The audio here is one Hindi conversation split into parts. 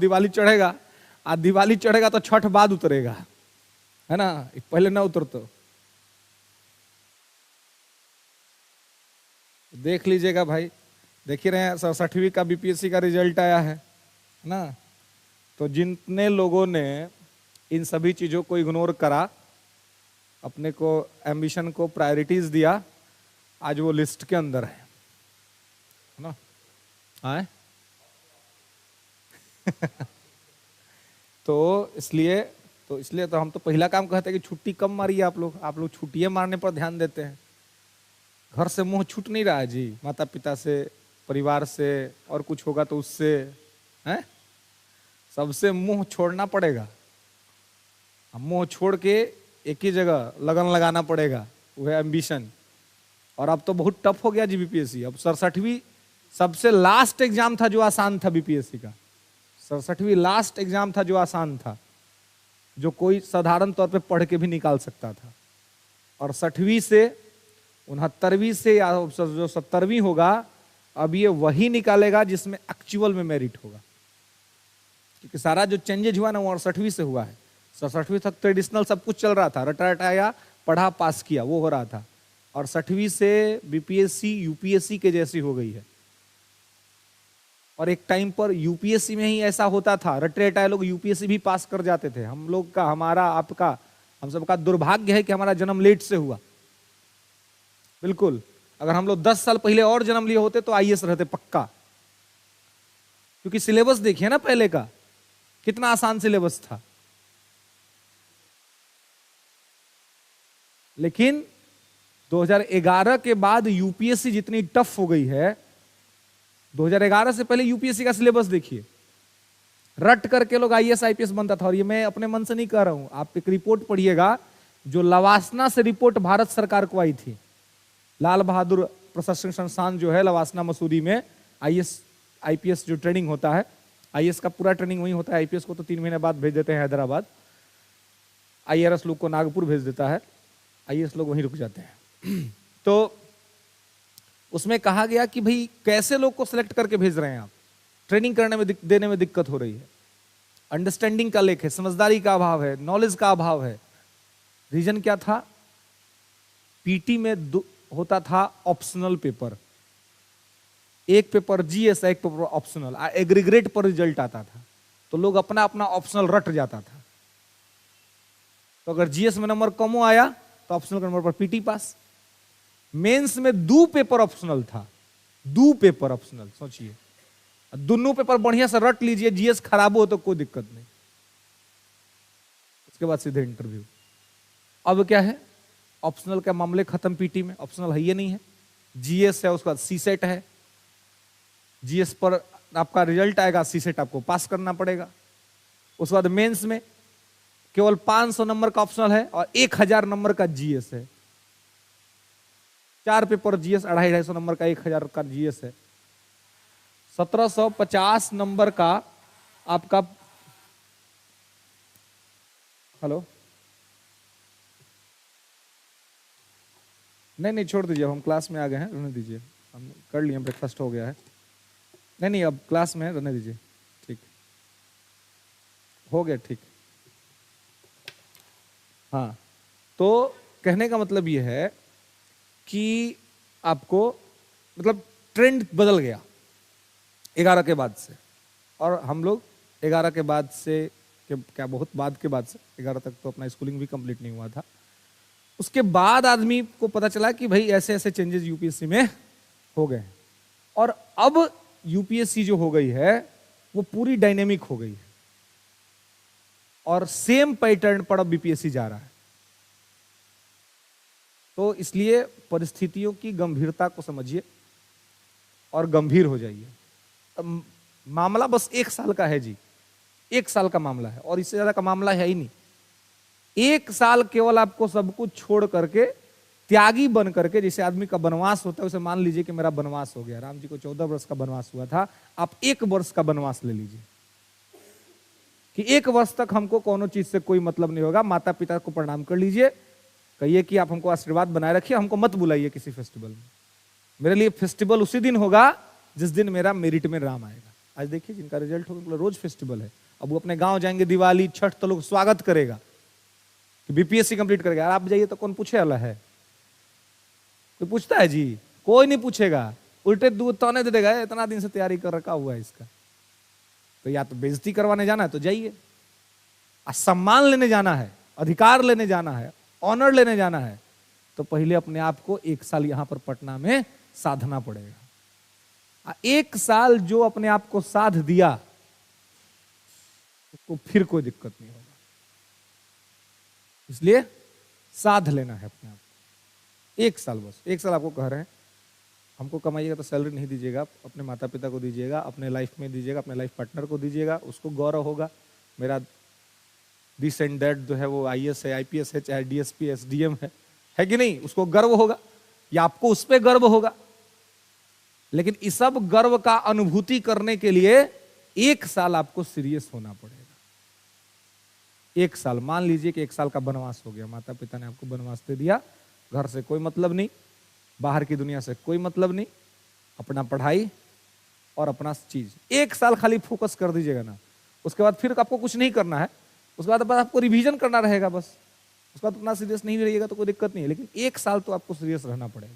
दिवाली चढ़ेगा, आज दिवाली चढ़ेगा तो छठ बाद उतरेगा, है ना, पहले ना उतर तो देख लीजिएगा भाई। देख ही रहे हैं 67वीं का बीपीएससी का रिजल्ट आया है ना। तो जितने लोगों ने इन सभी चीजों को इग्नोर करा, अपने को एम्बिशन को प्रायोरिटीज दिया, आज वो लिस्ट के अंदर है ना। आए तो इसलिए तो हम तो पहला काम कहते हैं कि छुट्टी कम मारिए आप लोग छुट्टियां मारने पर ध्यान देते हैं। घर से मुंह छूट नहीं रहा है जी, माता पिता से, परिवार से, और कुछ होगा तो उससे, हैं, सबसे मुंह छोड़ना पड़ेगा। मुंह छोड़ के एक ही जगह लगन लगाना पड़ेगा, वो है एम्बिशन। और अब तो बहुत टफ हो गया जी बीपीएससी। अब 67वीं सबसे लास्ट एग्जाम था जो आसान था बीपीएससी का। 67वीं लास्ट एग्जाम था जो आसान था, जो कोई साधारण तौर पे पढ़ के भी निकाल सकता था। और 60वीं से 69वीं से या जो 70वीं होगा, अब ये वही निकालेगा जिसमें एक्चुअल में मेरिट होगा। क्योंकि सारा जो चेंजेज हुआ ना वो 68वीं से हुआ है। 67वीं तक ट्रेडिशनल सब कुछ चल रहा था, रटा रटाया, पढ़ा, पास किया, वो हो रहा था। और 60वीं से बीपीएससी यूपीएससी के जैसी हो गई है। और एक टाइम पर यूपीएससी में ही ऐसा होता था, रटे रटाए लोग यूपीएससी भी पास कर जाते थे। हम लोग का, हमारा, आपका, हम सबका दुर्भाग्य है कि हमारा जन्म लेट से हुआ। बिल्कुल, अगर हम लोग 10 साल पहले और जन्म लिए होते तो आईएएस रहते पक्का। क्योंकि सिलेबस देखिए ना पहले का, कितना आसान सिलेबस था। लेकिन 2011 के बाद यूपीएससी जितनी टफ हो गई है, 2011 से पहले यूपीएससी का सिलेबस देखिए, रट करके लोग आईएएस आईपीएस बनता था। और ये मैं अपने मन से नहीं कह रहा हूं, आप एक रिपोर्ट पढ़िएगा जो लवासना से रिपोर्ट भारत सरकार को आई थी। लाल बहादुर प्रशासनिक संस्थान जो है लवासना मसूरी में, आईएएस आईपीएस जो ट्रेनिंग होता है, आईएएस का पूरा ट्रेनिंग वही होता है। आईपीएस को तो 3 महीने बाद भेज देते हैं हैदराबाद, आईआरएस लोग को नागपुर भेज देता है, आईएएस लोग वहीं रुक जाते हैं। तो उसमें कहा गया कि भाई कैसे लोग को सिलेक्ट करके भेज रहे हैं आप, ट्रेनिंग करने में देने में दिक्कत हो रही है, अंडरस्टैंडिंग का लेख है, समझदारी का अभाव है, नॉलेज का अभाव है। रीजन क्या था? पीटी में होता था ऑप्शनल पेपर, एक पेपर जीएस, एक पेपर ऑप्शनल, एग्रीग्रेड पर रिजल्ट आता था, तो लोग अपना अपना ऑप्शनल रट जाता था। तो अगर जीएस में नंबर कम आया तो ऑप्शनल के नंबर पर पीटी पास। मेंस में 2 पेपर ऑप्शनल था, 2 पेपर ऑप्शनल, सोचिए, दोनों पेपर बढ़िया से रट लीजिए, जीएस खराब हो तो कोई दिक्कत नहीं, उसके बाद सीधे इंटरव्यू। अब क्या है, ऑप्शनल के मामले खत्म, पीटी में ऑप्शनल है ये नहीं है, जीएस है, उसके बाद सीसेट है, जीएस पर आपका रिजल्ट आएगा, सीसेट आपको पास करना पड़ेगा। उसके बाद मेंस में केवल 500 नंबर का ऑप्शनल है और 1000 नंबर का जीएस है। 4 पेपर जीएस, 250 नंबर का, 1000 का जीएस है। 1750 नंबर का आपका, हेलो, नहीं छोड़ दीजिए, हम क्लास में आ गए हैं, रहने दीजिए, हम कर लिए, ब्रेकफास्ट हो गया है। नहीं अब क्लास में रहने दीजिए, ठीक हो गया, ठीक। हाँ, तो कहने का मतलब यह है कि आपको, मतलब ट्रेंड बदल गया 11 के बाद से। और हम लोग 11 के बाद से, क्या बहुत बाद के बाद से, 11 तक तो अपना स्कूलिंग भी कंप्लीट नहीं हुआ था। उसके बाद आदमी को पता चला कि भाई ऐसे ऐसे चेंजेस यूपीएससी में हो गए। और अब यूपीएससी जो हो गई है वो पूरी डायनेमिक हो गई है, और सेम पैटर्न पर अब बीपीएससी जा रहा है। तो इसलिए परिस्थितियों की गंभीरता को समझिए और गंभीर हो जाइए। मामला बस 1 साल का है जी, 1 साल का मामला है, और इससे ज्यादा का मामला है ही नहीं। 1 साल केवल आपको सब कुछ छोड़ करके, त्यागी बन करके, जैसे आदमी का वनवास होता है, उसे मान लीजिए कि मेरा वनवास हो गया। राम जी को 14 वर्ष का वनवास हुआ था, आप 1 वर्ष का वनवास ले लीजिए कि 1 वर्ष तक हमको कोनो चीज से कोई मतलब नहीं होगा। माता पिता को प्रणाम कर लीजिए, कहिए कि आप हमको आशीर्वाद बनाए रखिए, हमको मत बुलाइए किसी फेस्टिवल में। मेरे लिए फेस्टिवल उसी दिन होगा जिस दिन मेरा मेरिट में राम आएगा। आज देखिए जिनका रिजल्ट हो गया रोज फेस्टिवल है। अब वो अपने गांव जाएंगे दिवाली छठ तो लोग स्वागत करेगा कि बीपीएससी कंप्लीट करेगा। आप जाइए तो कौन पूछे वाला है? कोई पूछता है जी? कोई नहीं पूछेगा, उल्टे दूध तौने दे देगा, इतना दिन से तैयारी कर रखा हुआ है इसका। तो या तो बेइज्जती करवाने जाना है तो जाइए, सम्मान लेने जाना है, अधिकार लेने जाना है, ऑनर लेने जाना है, तो पहले अपने आप को 1 साल यहां पर पटना में साधना पड़ेगा। 1 साल जो अपने आप को साध दिया उसको फिर कोई दिक्कत नहीं होगा। इसलिए साध लेना है अपने आप को 1 साल, बस 1 साल आपको कह रहे हैं। हमको कमाइएगा तो सैलरी नहीं दीजिएगा, अपने माता पिता को दीजिएगा, अपने लाइफ में दीजिएगा, अपने लाइफ पार्टनर को दीजिएगा, उसको गौरव होगा मेरा दिस एंड दैट जो है वो आईएएस है, आईपीएस है, चाहे डीएसपी एसडीएम है कि नहीं, उसको गर्व होगा या आपको उस पर गर्व होगा। लेकिन इस सब गर्व का अनुभूति करने के लिए 1 साल आपको सीरियस होना पड़ेगा। 1 साल, मान लीजिए कि 1 साल का वनवास हो गया, माता पिता ने आपको वनवास दे दिया, घर से कोई मतलब नहीं, बाहर की दुनिया से कोई मतलब नहीं, अपना पढ़ाई और अपना चीज 1 साल खाली फोकस कर दीजिएगा ना। उसके बाद फिर आपको कुछ नहीं करना है, उसके बाद बस आपको रिवीजन करना रहेगा बस। उसके बाद उतना सीरियस नहीं रहिएगा तो कोई दिक्कत नहीं है, लेकिन 1 साल तो आपको सीरियस रहना पड़ेगा।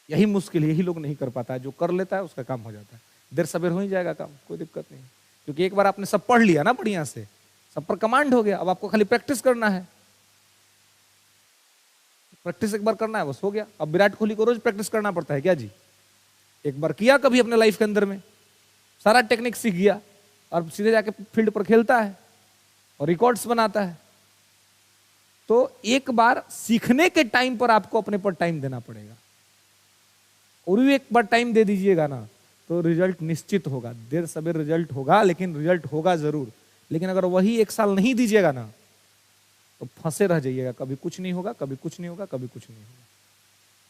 यही मुश्किल है, यही लोग नहीं कर पाता है। जो कर लेता है उसका काम हो जाता है, देर सवेर हो ही जाएगा काम, कोई दिक्कत नहीं। क्योंकि एक बार आपने सब पढ़ लिया ना बढ़िया से, सब पर कमांड हो गया, अब आपको खाली प्रैक्टिस करना है। प्रैक्टिस एक बार करना है बस हो गया। अब विराट कोहली को रोज प्रैक्टिस करना पड़ता है क्या जी? एक बार किया कभी अपने लाइफ के अंदर में, सारा टेक्निक सीख गया और सीधे जाके फील्ड पर खेलता है और रिकॉर्ड्स बनाता है। तो एक बार सीखने के टाइम पर आपको अपने पर टाइम देना पड़ेगा, और भी एक बार टाइम दे दीजिएगा ना तो रिजल्ट निश्चित होगा। देर सवेर रिजल्ट होगा, लेकिन रिजल्ट होगा जरूर। लेकिन अगर वही 1 साल नहीं दीजिएगा ना तो फंसे रह जाइएगा, कभी कुछ नहीं होगा, कभी कुछ नहीं होगा, कभी कुछ नहीं होगा,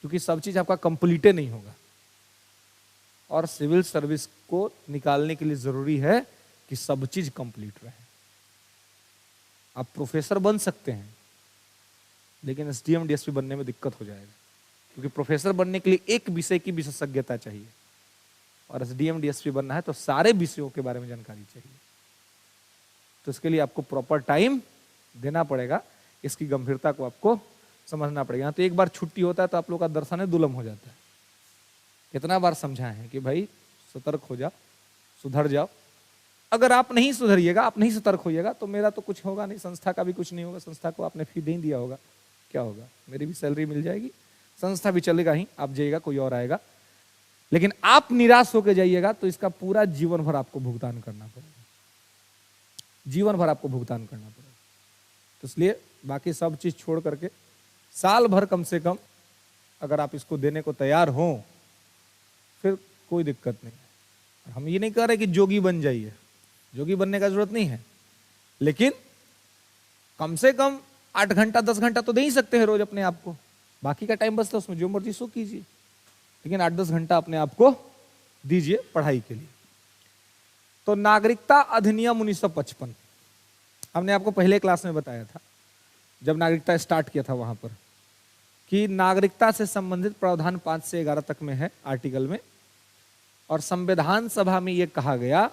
क्योंकि सब चीज आपका कंप्लीटे नहीं होगा। और सिविल सर्विस को निकालने के लिए जरूरी है कि सब चीज कंप्लीट रहे। आप प्रोफेसर बन सकते हैं, लेकिन एसडीएम डीएसपी बनने में दिक्कत हो जाएगा, क्योंकि प्रोफेसर बनने के लिए एक विषय की विशेषज्ञता चाहिए, और एसडीएम डीएसपी बनना है तो सारे विषयों के बारे में जानकारी चाहिए। तो इसके लिए आपको प्रॉपर टाइम देना पड़ेगा, इसकी गंभीरता को आपको समझना पड़ेगा। तो एक बार छुट्टी होता है तो आप लोग का दर्शन दुलम हो जाता है। कितना बार समझाए हैं कि भाई सतर्क हो जाओ, सुधर जाओ। अगर आप नहीं सुधरिएगा, आप नहीं सतर्क होइएगा तो मेरा तो कुछ होगा नहीं, संस्था का भी कुछ नहीं होगा। संस्था को आपने फी नहीं दिया होगा, क्या होगा? मेरी भी सैलरी मिल जाएगी, संस्था भी चलेगा ही, आप जाइएगा कोई और आएगा। लेकिन आप निराश होकर जाइएगा तो इसका पूरा जीवन भर आपको भुगतान करना पड़ेगा, जीवन भर आपको भुगतान करना पड़ेगा। तो इसलिए बाकी सब चीज छोड़ करके साल भर कम से कम अगर आप इसको देने को तैयार हो फिर कोई दिक्कत नहीं। हम ये नहीं कह रहे कि जोगी बन जाइए, जोगी बनने का जरूरत नहीं है, लेकिन कम से कम 8 घंटा 10 घंटा तो दे ही सकते हैं रोज अपने आप को। बाकी का टाइम बचता है उसमें जो मर्जी सो कीजिए, लेकिन 8-10 घंटा अपने आप को दीजिए पढ़ाई के लिए। तो नागरिकता अधिनियम 1955 हमने आपको पहले क्लास में बताया था, जब नागरिकता स्टार्ट किया था वहां पर, कि नागरिकता से संबंधित प्रावधान 5 से 11 तक में है आर्टिकल में। और संविधान सभा में यह कहा गया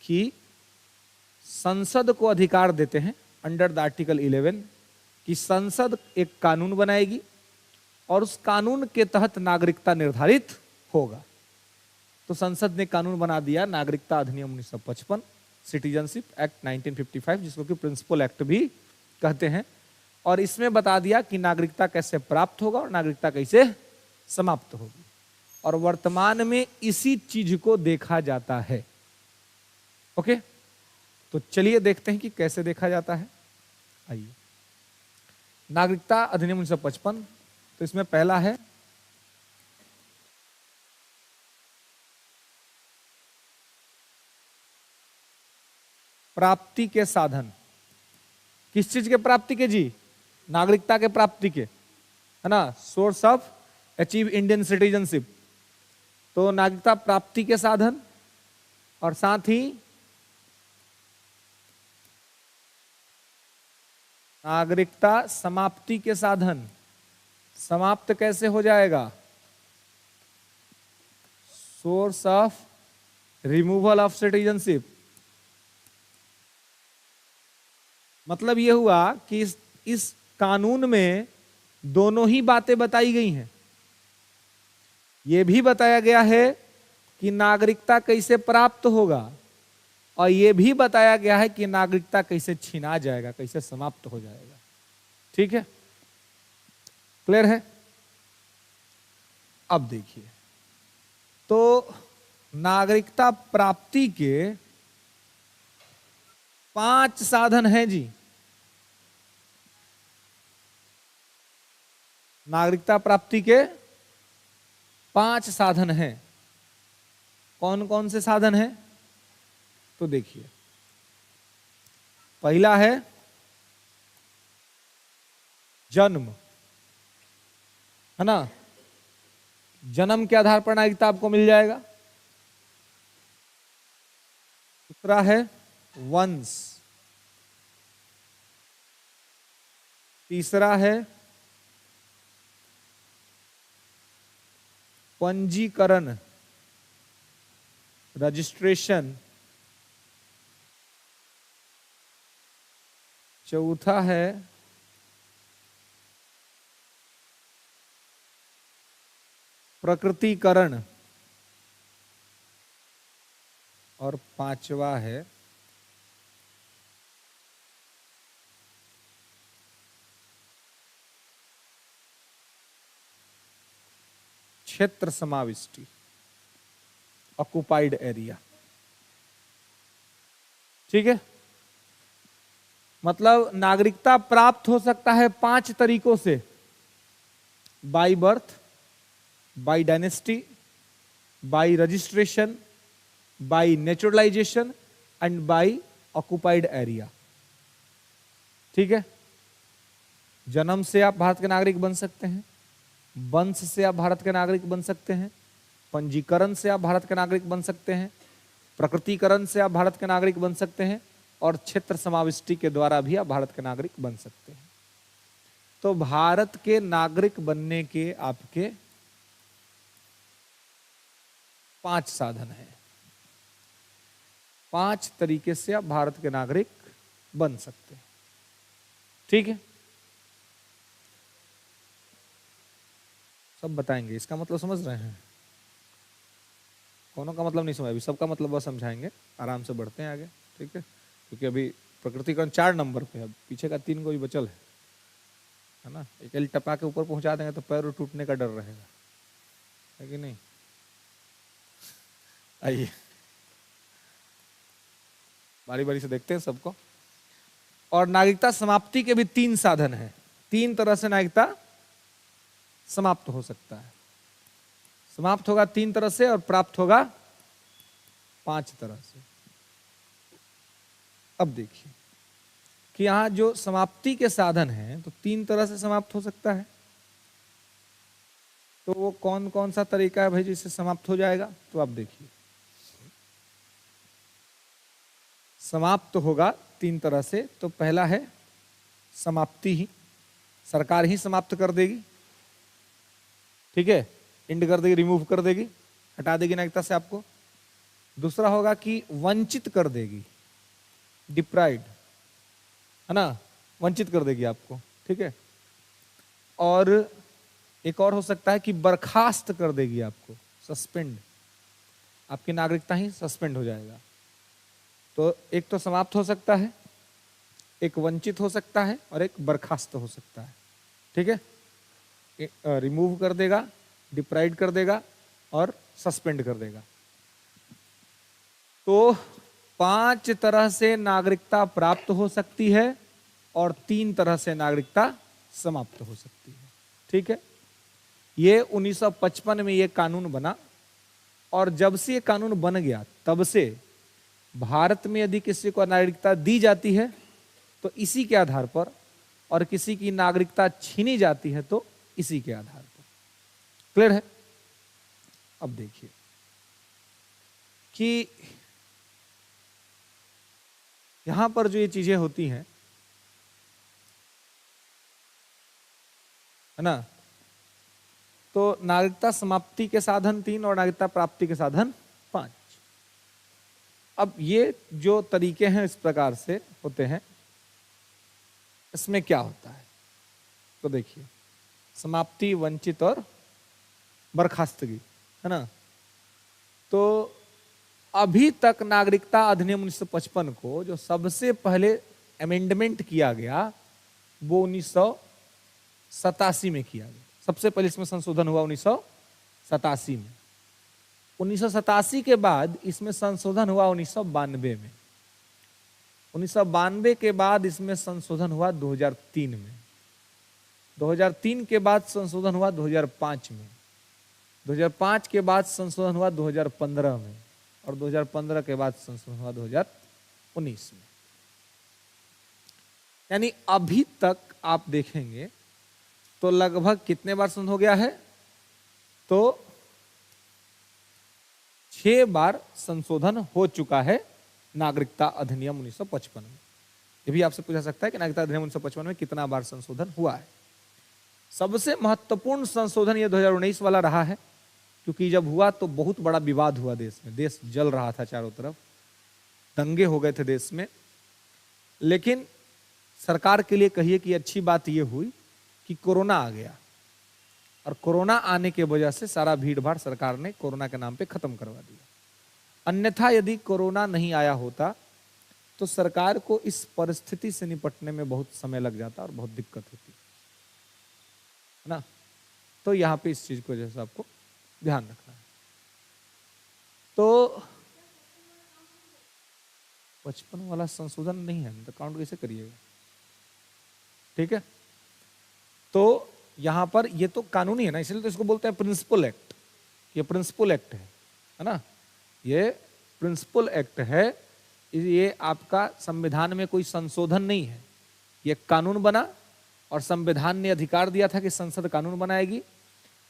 कि संसद को अधिकार देते हैं अंडर द आर्टिकल 11 कि संसद एक कानून बनाएगी और उस कानून के तहत नागरिकता निर्धारित होगा। तो संसद ने कानून बना दिया नागरिकता अधिनियम 1955, सिटीजनशिप एक्ट 1955, जिसको कि प्रिंसिपल एक्ट भी कहते हैं। और इसमें बता दिया कि नागरिकता कैसे प्राप्त होगा और नागरिकता कैसे समाप्त होगी। और वर्तमान में इसी चीज को देखा जाता है। ओके, तो चलिए देखते हैं कि कैसे देखा जाता है। आइए, नागरिकता अधिनियम 1955, तो इसमें पहला है प्राप्ति के साधन। किस चीज के प्राप्ति के जी? नागरिकता के प्राप्ति के, है ना, source of achieve Indian citizenship. तो नागरिकता प्राप्ति के साधन और साथ ही नागरिकता समाप्ति के साधन। समाप्त कैसे हो जाएगा? Source of removal of citizenship. मतलब ये हुआ कि इस कानून में दोनों ही बातें बताई गई हैं। यह भी बताया गया है कि नागरिकता कैसे प्राप्त होगा, और यह भी बताया गया है कि नागरिकता कैसे छीना जाएगा, कैसे समाप्त हो जाएगा। ठीक है, क्लियर है? अब देखिए, तो नागरिकता प्राप्ति के 5 साधन हैं जी। नागरिकता प्राप्ति के 5 साधन हैं। कौन कौन से साधन हैं? तो देखिए, पहला है जन्म, है ना? जन्म के आधार पर नागरिकता आपको मिल जाएगा। दूसरा है वंश, तीसरा है पंजीकरण, रजिस्ट्रेशन, चौथा है प्रकृतिकरण, और पांचवा है क्षेत्र समाविष्टि, ऑक्युपाइड एरिया। ठीक है, मतलब नागरिकता प्राप्त हो सकता है 5 तरीकों से: by birth, by dynasty, by registration, by naturalization and by occupied area. ठीक है, जन्म से आप भारत के नागरिक बन सकते हैं, वंश से आप भारत के नागरिक बन सकते हैं, पंजीकरण से आप भारत के नागरिक बन सकते हैं, प्रकृतिकरण से आप भारत के नागरिक बन सकते हैं, और क्षेत्र समाविष्टि के द्वारा भी आप भारत के नागरिक बन सकते हैं। तो भारत के नागरिक बनने के आपके 5 साधन हैं। 5 तरीके से आप भारत के नागरिक बन सकते हैं। ठीक है, सब बताएंगे। इसका मतलब समझ रहे हैं? कोनो का मतलब नहीं समझ, अभी सबका मतलब बस समझाएंगे। आराम से बढ़ते हैं आगे। ठीक है, क्योंकि अभी प्रकृतिकरण 4 नंबर पे है, अब पीछे का 3 को भी बचल है ना। एक एल टपा के ऊपर पहुंचा देंगे तो पैर टूटने का डर रहेगा, है कि नहीं? आइए बारी बारी से देखते हैं सबको। और नागरिकता समाप्ति के भी 3 साधन हैं। 3 तरह से नागरिकता समाप्त हो सकता है। समाप्त होगा 3 तरह से और प्राप्त होगा 5 तरह से। अब देखिए कि यहां जो समाप्ति के साधन हैं तो 3 तरह से समाप्त हो सकता है। तो वो कौन कौन सा तरीका है भाई जिससे समाप्त हो जाएगा? तो आप देखिए, समाप्त होगा 3 तरह से। तो पहला है समाप्ति ही, सरकार ही समाप्त कर देगी। ठीक है, इंड कर देगी, रिमूव कर देगी, हटा देगी नागरिकता से आपको। दूसरा होगा कि वंचित कर देगी, डिप्राइव्ड, है ना, वंचित कर देगी आपको। ठीक है, और एक और हो सकता है कि बर्खास्त कर देगी आपको, सस्पेंड, आपकी नागरिकता ही सस्पेंड हो जाएगा। तो एक तो समाप्त हो सकता है, एक वंचित हो सकता है, और एक बर्खास्त हो सकता है। ठीक है, रिमूव कर देगा, डिप्राइव्ड कर देगा और सस्पेंड कर देगा। तो 5 तरह से नागरिकता प्राप्त हो सकती है और 3 तरह से नागरिकता समाप्त हो सकती है। ठीक है, ये 1955 में ये कानून बना, और जब से ये कानून बन गया तब से भारत में यदि किसी को नागरिकता दी जाती है तो इसी के आधार पर, और किसी की नागरिकता छीनी जाती है तो इसी के आधार पर। क्लियर है? अब देखिए कि यहां पर जो ये चीजें होती हैं, है ना, तो नागरिकता समाप्ति के साधन 3 और नागरिकता प्राप्ति के साधन 5। अब ये जो तरीके हैं इस प्रकार से होते हैं, इसमें क्या होता है तो देखिए, समाप्ति, वंचित और बर्खास्तगी, है ना। तो अभी तक नागरिकता अधिनियम 1955 को जो सबसे पहले अमेंडमेंट किया गया वो 1987 में किया गया। सबसे पहले इसमें संशोधन हुआ 1987 में। 1987 के बाद इसमें संशोधन हुआ 1992 में। 1992 के बाद इसमें संशोधन हुआ 2003 में। 2003 के बाद संशोधन हुआ 2005 में। 2005 के बाद संशोधन हुआ 2015 में और 2015 के बाद संशोधन हुआ 2019 में। यानी अभी तक आप देखेंगे तो लगभग कितने बार संशोधन हो गया है, तो 6 बार संशोधन हो चुका है नागरिकता अधिनियम 1955 में। ये भी आपसे पूछा सकता है कि नागरिकता अधिनियम 1955 में कितना बार संशोधन हुआ है। सबसे महत्वपूर्ण संशोधन ये 2019 वाला रहा है, क्योंकि जब हुआ तो बहुत बड़ा विवाद हुआ देश में। देश जल रहा था चारों तरफ, दंगे हो गए थे देश में। लेकिन सरकार के लिए कहिए कि अच्छी बात यह हुई कि कोरोना आ गया, और कोरोना आने की वजह से सारा भीड़ भाड़ सरकार ने कोरोना के नाम पे खत्म करवा दिया। अन्यथा यदि कोरोना नहीं आया होता तो सरकार को इस परिस्थिति से निपटने में बहुत समय लग जाता और बहुत दिक्कत होती, है ना। तो यहाँ पे इस चीज को जैसे आपको ध्यान रखना है। तो 55 वाला संशोधन नहीं है तो काउंट कैसे करिएगा, ठीक है। तो यहां पर ये तो कानूनी है ना, इसलिए तो इसको बोलते हैं प्रिंसिपल एक्ट। ये प्रिंसिपल एक्ट है ना, ये प्रिंसिपल एक्ट है। ये आपका संविधान में कोई संशोधन नहीं है, ये कानून बना और संविधान ने अधिकार दिया था कि संसद कानून बनाएगी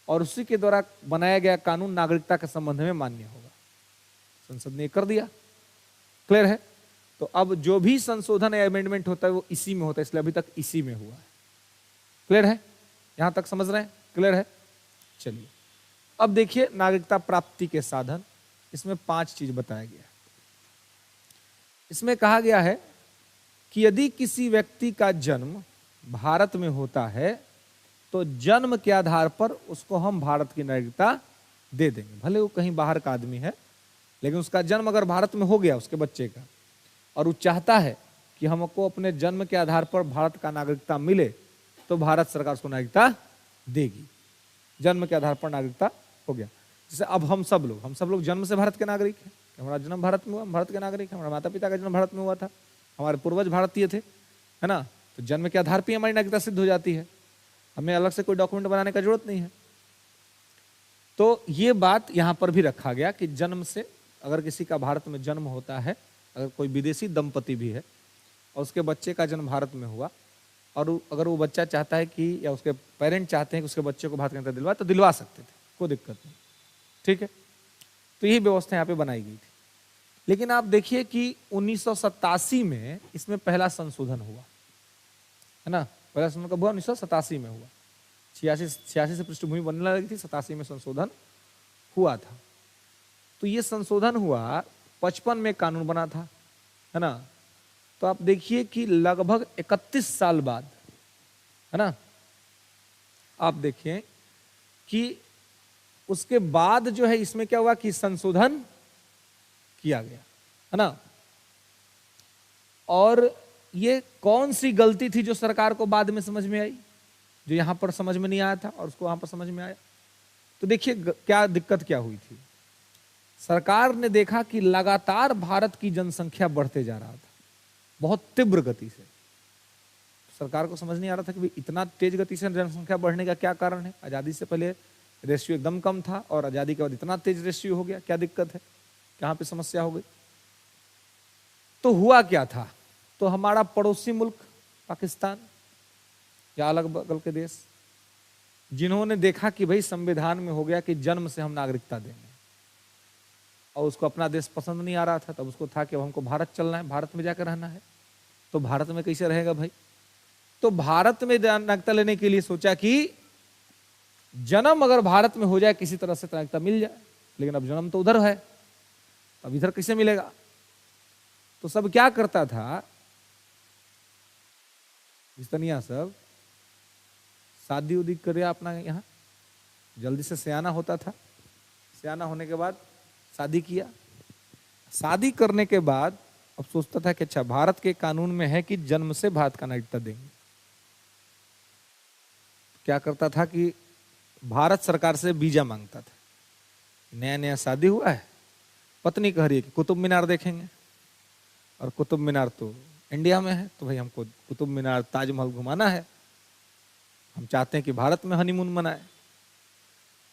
और उसी के द्वारा बनाया गया कानून नागरिकता के संबंध में मान्य होगा। संसद ने कर दिया, क्लियर है। तो अब जो भी संशोधन या अमेंडमेंट होता है वो इसी में होता है, इसलिए अभी तक इसी में हुआ है। क्लियर है, यहां तक समझ रहे हैं, क्लियर है। चलिए अब देखिए नागरिकता प्राप्ति के साधन, इसमें 5 चीज बताया गया है। इसमें कहा गया है कि यदि किसी व्यक्ति का जन्म भारत में होता है तो जन्म के आधार पर उसको हम भारत की नागरिकता दे देंगे। भले वो कहीं बाहर का आदमी है, लेकिन उसका जन्म अगर भारत में हो गया उसके बच्चे का, और वो चाहता है कि हमको अपने जन्म के आधार पर भारत का नागरिकता मिले, तो भारत सरकार उसको नागरिकता देगी। जन्म के आधार पर नागरिकता हो गया। जैसे अब हम सब लोग जन्म से भारत के नागरिक हैं। हमारा जन्म भारत में हुआ, हम भारत के नागरिक हैं। हमारे माता पिता का जन्म भारत में हुआ था, हमारे पूर्वज भारतीय थे, है ना। तो जन्म के आधार पर हमारी नागरिकता सिद्ध हो जाती है, हमें अलग से कोई डॉक्यूमेंट बनाने का जरूरत नहीं है। तो ये बात यहां पर भी रखा गया कि जन्म से अगर किसी का भारत में जन्म होता है, अगर कोई विदेशी दंपति भी है और उसके बच्चे का जन्म भारत में हुआ, और अगर वो बच्चा चाहता है कि या उसके पेरेंट चाहते हैं कि उसके बच्चे को भारत की नागरिकता दिलवाए, तो दिलवा सकते थे, कोई दिक्कत नहीं, ठीक है। तो यही व्यवस्था यहाँ पे बनाई गई थी। लेकिन आप देखिए कि 1987 में इसमें पहला संशोधन हुआ, है ना। पहला संशोधन कब हुआ? 1987 में हुआ। 86 से पृष्ठभूमि बनने लगी थी, 87 में संशोधन हुआ था। तो ये संशोधन हुआ, 55 में कानून बना था, है ना। तो आप देखिए कि लगभग 31 साल बाद, है ना, आप देखिए कि उसके बाद जो है इसमें क्या हुआ कि संशोधन किया गया, है ना। और ये कौन सी गलती थी जो सरकार को बाद में समझ में आई, जो यहां पर समझ में नहीं आया था और उसको वहां पर समझ में आया। तो देखिए क्या दिक्कत क्या हुई थी। सरकार ने देखा कि लगातार भारत की जनसंख्या बढ़ते जा रहा था, बहुत तीव्र गति से। सरकार को समझ नहीं आ रहा था कि भाई इतना तेज गति से जनसंख्या बढ़ने का क्या कारण है। आजादी से पहले रेशियो एकदम कम था और आजादी के बाद इतना तेज रेशियो हो गया, क्या दिक्कत है, कहां पे समस्या हो गई। तो हुआ क्या था, तो हमारा पड़ोसी मुल्क पाकिस्तान या अलग बगल के देश, जिन्होंने देखा कि भाई संविधान में हो गया कि जन्म से हम नागरिकता देंगे, और उसको अपना देश पसंद नहीं आ रहा था, तब उसको था कि हमको भारत चलना है, भारत में जाकर रहना है। तो भारत में कैसे रहेगा भाई, तो भारत में नागरिकता लेने के लिए सोचा कि जन्म अगर भारत में हो जाए किसी तरह से नागरिकता मिल जाए, लेकिन अब जन्म तो उधर है, अब इधर कैसे मिलेगा? तो सब क्या करता था, तनिया सब शादी उदी करे अपना यहाँ, जल्दी से सयाना होता था, सयाना होने के बाद शादी किया, शादी करने के बाद अब सोचता था कि अच्छा भारत के कानून में है कि जन्म से भारत का नागरिकता देंगे। क्या करता था कि भारत सरकार से वीजा मांगता था। नया नया शादी हुआ है, पत्नी कह रही है कि कुतुब मीनार देखेंगे, और कुतुब मीनार तो इंडिया में है, तो भाई हमको कुतुब मीनार ताजमहल घुमाना है, हम चाहते हैं कि भारत में हनीमून मनाए।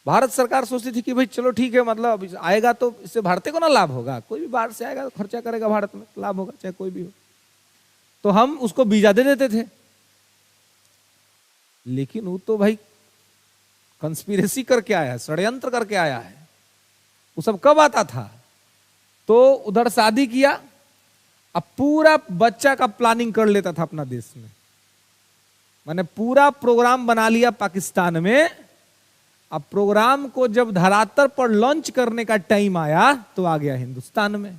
भारत सरकार सोचती थी कि भाई चलो ठीक है, मतलब आएगा तो इससे भारतीय को ना लाभ होगा, कोई भी बाहर से आएगा तो खर्चा करेगा भारत में, लाभ होगा चाहे कोई भी हो, तो हम उसको वीजा दे देते थे। लेकिन वो तो भाई कंस्पिरेसी करके आया है, षड्यंत्र करके आया है। वो सब कब आता था, तो उधर शादी किया, अब पूरा बच्चा का प्लानिंग कर लेता था अपना देश में, मैंने पूरा प्रोग्राम बना लिया पाकिस्तान में। अब प्रोग्राम को जब धरातल पर लॉन्च करने का टाइम आया तो आ गया हिंदुस्तान में,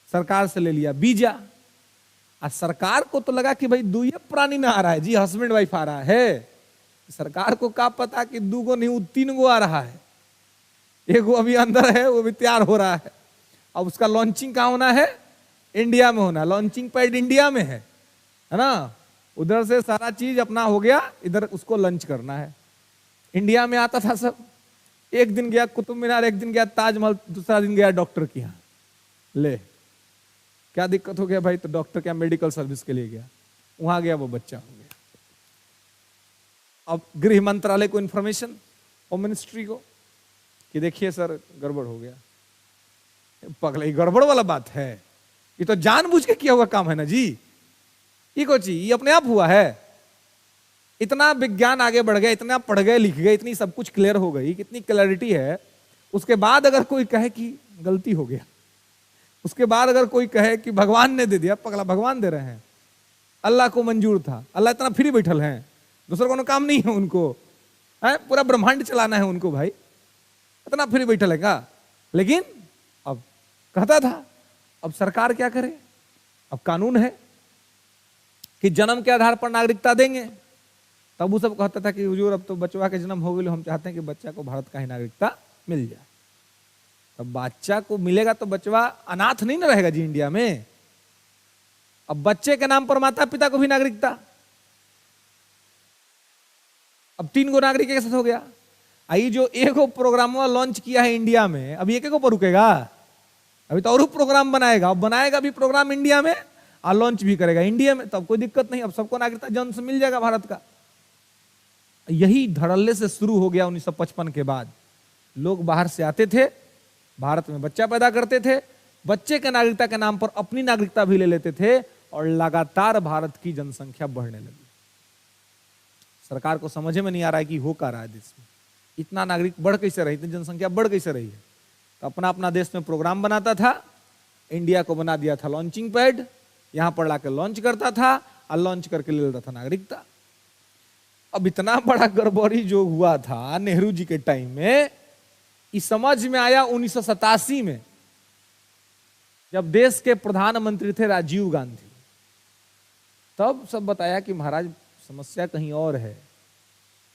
सरकार से ले लिया वीजा। और सरकार को तो लगा कि भाई दुइये प्राणी ना आ रहा है जी, हस्बैंड वाइफ आ रहा है, सरकार को क्या पता कि 2 गो नहीं 3 गो आ रहा है, 1 गो अभी अंदर है, वो भी तैयार हो रहा है। अब उसका लॉन्चिंग कहाँ होना है, इंडिया में होना, लॉन्चिंग पैड इंडिया में है ना, उधर से सारा चीज अपना हो गया, इधर उसको लॉन्च करना है। इंडिया में आता था सब, एक दिन गया कुतुब मीनार, एक दिन गया ताजमहल, दूसरा दिन गया डॉक्टर के यहाँ, ले क्या दिक्कत हो गया भाई, तो डॉक्टर क्या मेडिकल सर्विस के लिए गया, वहां गया वो बच्चा हो गया। अब गृह मंत्रालय को इंफॉर्मेशन, होम मिनिस्ट्री को, कि देखिए सर गड़बड़ हो गया। पगला, गड़बड़ वाला बात है, ये तो जानबूझ के किया हुआ काम है ना जी, ये कोची, ये अपने आप हुआ है। इतना विज्ञान आगे बढ़ गया, इतना पढ़ गए लिख गए, इतनी सब कुछ क्लियर हो गई, कितनी क्लैरिटी है, उसके बाद अगर कोई कहे कि गलती हो गया, उसके बाद अगर कोई कहे कि भगवान ने दे दिया, पगला भगवान दे रहे हैं, अल्लाह को मंजूर था, अल्लाह इतना फ्री बैठल है, दूसरा कोनो काम नहीं है उनको, है पूरा ब्रह्मांड चलाना है उनको, भाई इतना फ्री बैठल है का। लेकिन अब कहता था, अब सरकार क्या करे, अब कानून है कि जन्म के आधार पर नागरिकता देंगे, तब वो सब कहता था कि हुजूर अब तो बचवा के जन्म हो गए, हम चाहते हैं कि बच्चा को भारत का ही नागरिकता मिल जाए। तब बच्चा को मिलेगा तो बचवा अनाथ नहीं ना रहेगा जी इंडिया में। अब बच्चे के नाम पर माता पिता को भी नागरिकता, अब 3 गो नागरिक के साथ हो गया। आई जो एक प्रोग्राम लॉन्च किया है इंडिया में, अब एक पर रुकेगा, अभी तो और प्रोग्राम बनाएगा, अब बनाएगा भी प्रोग्राम इंडिया में और लॉन्च भी करेगा इंडिया में, तब कोई दिक्कत नहीं, अब सबको नागरिकता जन्म से मिल जाएगा भारत का। यही धड़ल्ले से शुरू हो गया 1955 के बाद। लोग बाहर से आते थे, भारत में बच्चा पैदा करते थे, बच्चे के नागरिकता के नाम पर अपनी नागरिकता भी ले लेते थे, और लगातार भारत की जनसंख्या बढ़ने लगी। सरकार को समझ में नहीं आ रहा है कि हो क्या रहा है देश में, इतना नागरिक बढ़ कैसे रही, इतनी जनसंख्या बढ़ कैसे रही है। तो अपना अपना देश में प्रोग्राम बनाता था, इंडिया को बना दिया था लॉन्चिंग पैड, यहां पर लाकर लॉन्च करता था और लॉन्च करके ले लेता था नागरिकता। अब इतना बड़ा गड़बड़ी जो हुआ था नेहरू जी के टाइम में, इस समझ में आया 1987 में, जब देश के प्रधानमंत्री थे राजीव गांधी। तब सब बताया कि महाराज समस्या कहीं और है,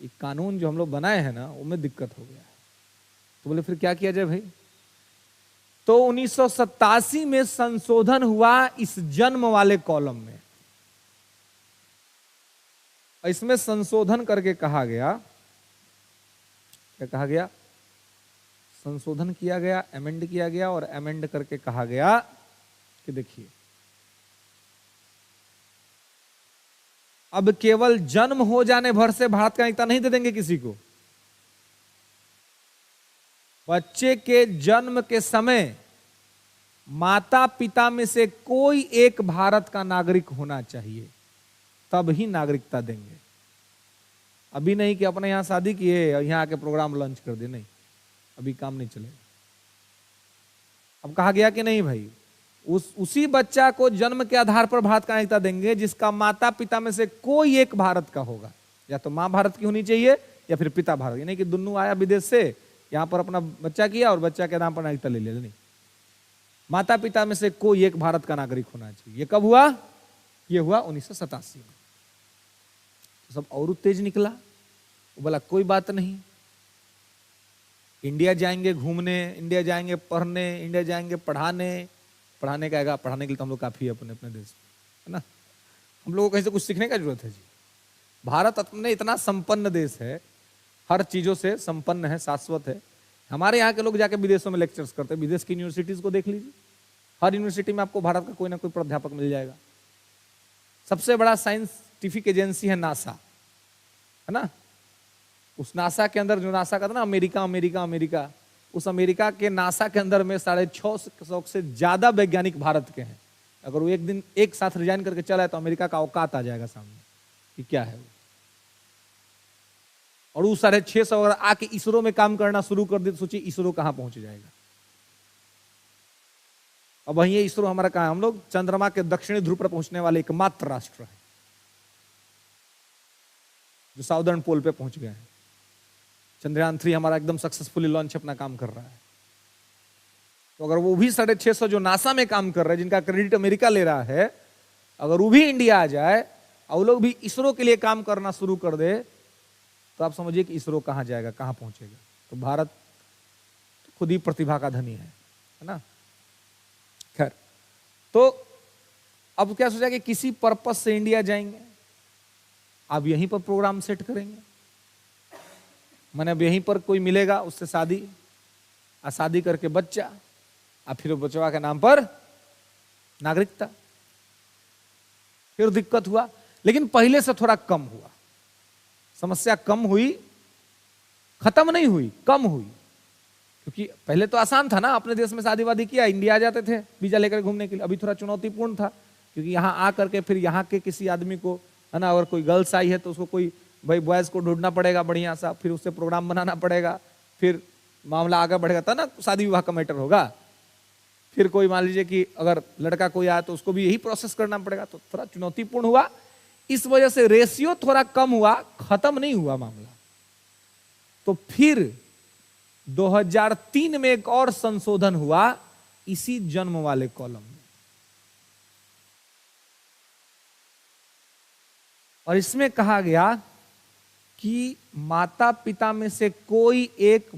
ये कानून जो हम लोग बनाए हैं ना, उनमें दिक्कत हो गया है। तो बोले फिर क्या किया जाए भाई। तो 1987 में संशोधन हुआ इस जन्म वाले कॉलम में। इसमें संशोधन करके कहा गया, क्या कहा गया, संशोधन किया गया, अमेंड किया गया, और अमेंड करके कहा गया कि देखिए अब केवल जन्म हो जाने भर से भारत का नागरिकता नहीं दे देंगे किसी को। बच्चे के जन्म के समय माता पिता में से कोई एक भारत का नागरिक होना चाहिए, तब ही नागरिकता देंगे। अभी नहीं कि अपने यहां शादी किए और यहां आके प्रोग्राम लॉन्च कर दे, नहीं, अभी काम नहीं चलेगा। अब कहा गया कि नहीं भाई, उसी बच्चा को जन्म के आधार पर भारत का नागरिकता देंगे जिसका माता पिता में से कोई एक भारत का होगा, या तो मां भारत की होनी चाहिए या फिर पिता भारत, यानी कि दोनों आया विदेश से, यहाँ पर अपना बच्चा किया और बच्चा के नाम पर नागरिकता ले लिया। नहीं, माता पिता में से कोई एक भारत का नागरिक होना चाहिए। ये कब हुआ? ये हुआ 1987 में। तो सब और तेज निकला, वो बोला कोई बात नहीं, इंडिया जाएंगे घूमने, इंडिया जाएंगे पढ़ने, इंडिया जाएंगे पढ़ाने का आएगा, पढ़ाने के लिए तो हम लोग काफी है अपने अपने देश में, है ना। हम लोगों को कहीं से कुछ सीखने का जरूरत है जी। भारत अपने इतना संपन्न देश है, हर चीजों से संपन्न है, शाश्वत है। हमारे यहाँ के लोग जाके विदेशों में लेक्चर्स करते हैं, विदेश की यूनिवर्सिटीज को देख लीजिए, हर यूनिवर्सिटी में आपको भारत का कोई ना कोई प्राध्यापक मिल जाएगा। सबसे बड़ा साइंटिफिक एजेंसी है नासा, है ना। उस नासा के अंदर, जो नासा का था ना, अमेरिका अमेरिका अमेरिका, उस अमेरिका के नासा के अंदर में 650 से ज्यादा वैज्ञानिक भारत के हैं। अगर वो एक दिन एक साथ रिजाइन करके चला है तो अमेरिका का औकात आ जाएगा सामने कि क्या है वो। और वो 650 अगर आके इसरो में काम करना शुरू कर दे तो सोचिए इसरो कहां पहुंच जाएगा। अब वही ये इसरो हमारा कहां है? हम लोग चंद्रमा के दक्षिणी ध्रुव पर पहुंचने वाले एकमात्र राष्ट्र है जो साउदर्न पोल पे पहुंच गए हैं। चंद्रयान 3 हमारा एकदम सक्सेसफुली लॉन्च अपना काम कर रहा है। तो अगर वो भी 650 जो नासा में काम कर रहे हैं, जिनका क्रेडिट अमेरिका ले रहा है, अगर वो भी इंडिया आ जाए और वो लोग भी इसरो के लिए काम करना शुरू कर दे, तो आप समझिए कि इसरो कहां जाएगा, कहां पहुंचेगा। तो भारत खुद ही प्रतिभा का धनी है ना। खैर, तो अब क्या सोचा कि किसी पर्पस से इंडिया जाएंगे, अब यहीं पर प्रोग्राम सेट करेंगे। मैंने अब यहीं पर कोई मिलेगा, उससे शादी, और शादी करके बच्चा, और फिर बचवा के नाम पर नागरिकता। फिर दिक्कत हुआ, लेकिन पहले से थोड़ा कम हुआ। समस्या कम हुई, खत्म नहीं हुई, कम हुई। क्योंकि पहले तो आसान था ना, अपने देश में शादी वादी किया, इंडिया आ जाते थे वीजा लेकर घूमने के लिए। अभी थोड़ा चुनौतीपूर्ण था, क्योंकि यहाँ आ करके फिर यहाँ के किसी आदमी को, है ना, अगर कोई गर्ल्स आई है तो उसको कोई भाई बॉयज को ढूंढना पड़ेगा बढ़िया सा, फिर उससे प्रोग्राम बनाना पड़ेगा, फिर मामला आगे बढ़ेगा, तब ना शादी विवाह का मैटर होगा। फिर कोई मान लीजिए कि अगर लड़का कोई आया तो उसको भी यही प्रोसेस करना पड़ेगा, तो थोड़ा चुनौतीपूर्ण हुआ। इस वजह से रेशियो थोड़ा कम हुआ, खत्म नहीं हुआ मामला। तो फिर 2003 में एक और संशोधन हुआ इसी जन्म वाले कॉलम में, और इसमें कहा गया कि माता पिता में से कोई एक